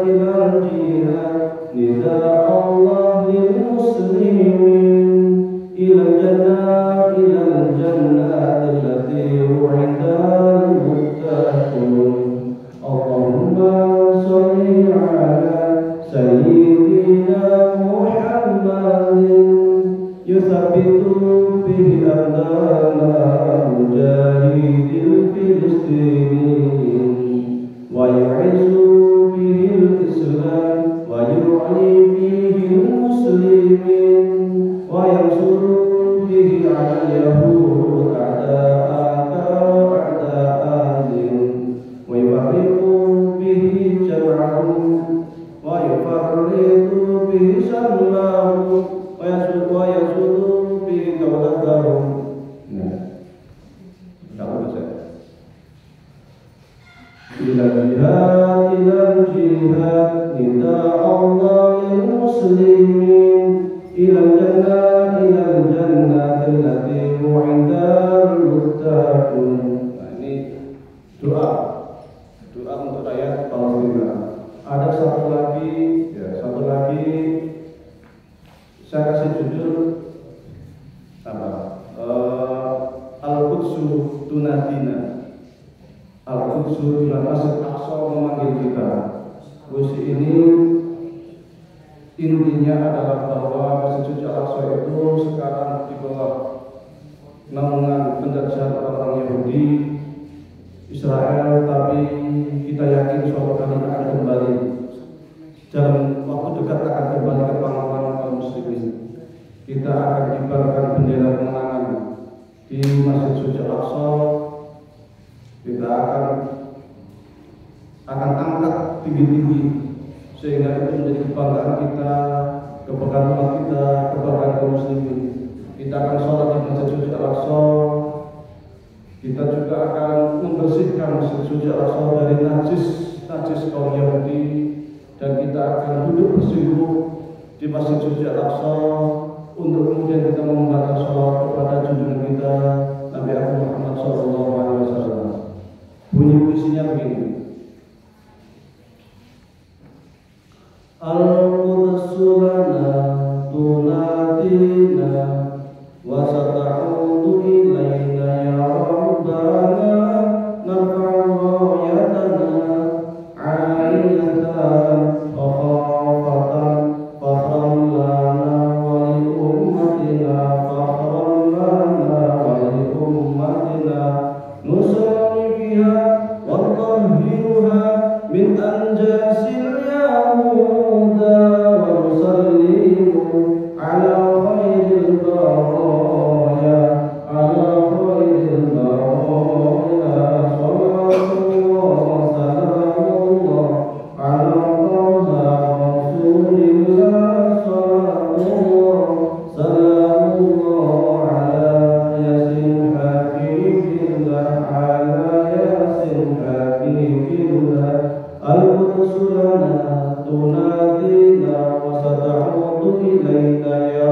nida Allah lil muslimin ila jannah allati wa'ida al-muttaqun. Allahumma sholli ala sayyidina Muhammadin yuthabitu bihi aqdama mujahidil Filistinin wa yu'izzu bihi al-Islam wa yu'li bihi al-muslimin wa yansuru bihi 'ala al-yahud a'da'aka wa'da'ad din wa yufarriqu bihi jam'ahum wa yufarriqu bihi shamlahum wa yazulu bihi dawlatahum. Ilal jihad nida Allah lil muslimin ilal jannah allati wa'ida al-muttaqun. Nah, ini doa untuk rakyat Palestina. Ada satu lagi saya kasih judul apa? Al-Qudsu tunadina. Al-Qudsu Masjid Aqsa memanggil kita. Puisi ini intinya adalah bahwa Masjid Suci Al-Aqsa itu sekarang di bawah naungan penjajahan orang-orang Yahudi Israel, tapi kita yakin suatu kali akan kembali, dalam waktu dekat akan kembali ke pangkuan kaum muslimin. Kita akan kibarkan bendera kemenangan di Masjid Suci Al-Aqsa. Kita akan angkat tinggi-tinggi sehingga itu menjadi kebanggaan kita, kebanggaan umat kita, kebanggaan kaum muslimin. Kita akan sholat di Masjid Suci Al-Aqsa. Kita juga akan membersihkan Masjid Suci Al-Aqsa dari najis kaum Yahudi, dan kita akan duduk bersungguh di Masjid Suci Al-Aqsa untuk kemudian kita membaca sholawat kepada junjungan kita Nabi Muhammad SAW. Bunyi puisinya begini. Al-Qudsu lana tunadina wa sata'udu ilayna ya Rabbana narfa'u rayatana 'aliyatan wa khafatan fakhran lana wa li ummatina fakhran lana wa li ummatina nusani fiha wa tahhiruha min anjasil yahuda wa nusallimu ala khairil baraya ala khairil baraya sallallahu wa sallamullah ala taha rasulillah sallallahu sallamullah ala yasin habibillah ala yasin habibillah. Al-Qudsu lana tunadina wa sata'udu ilayna ya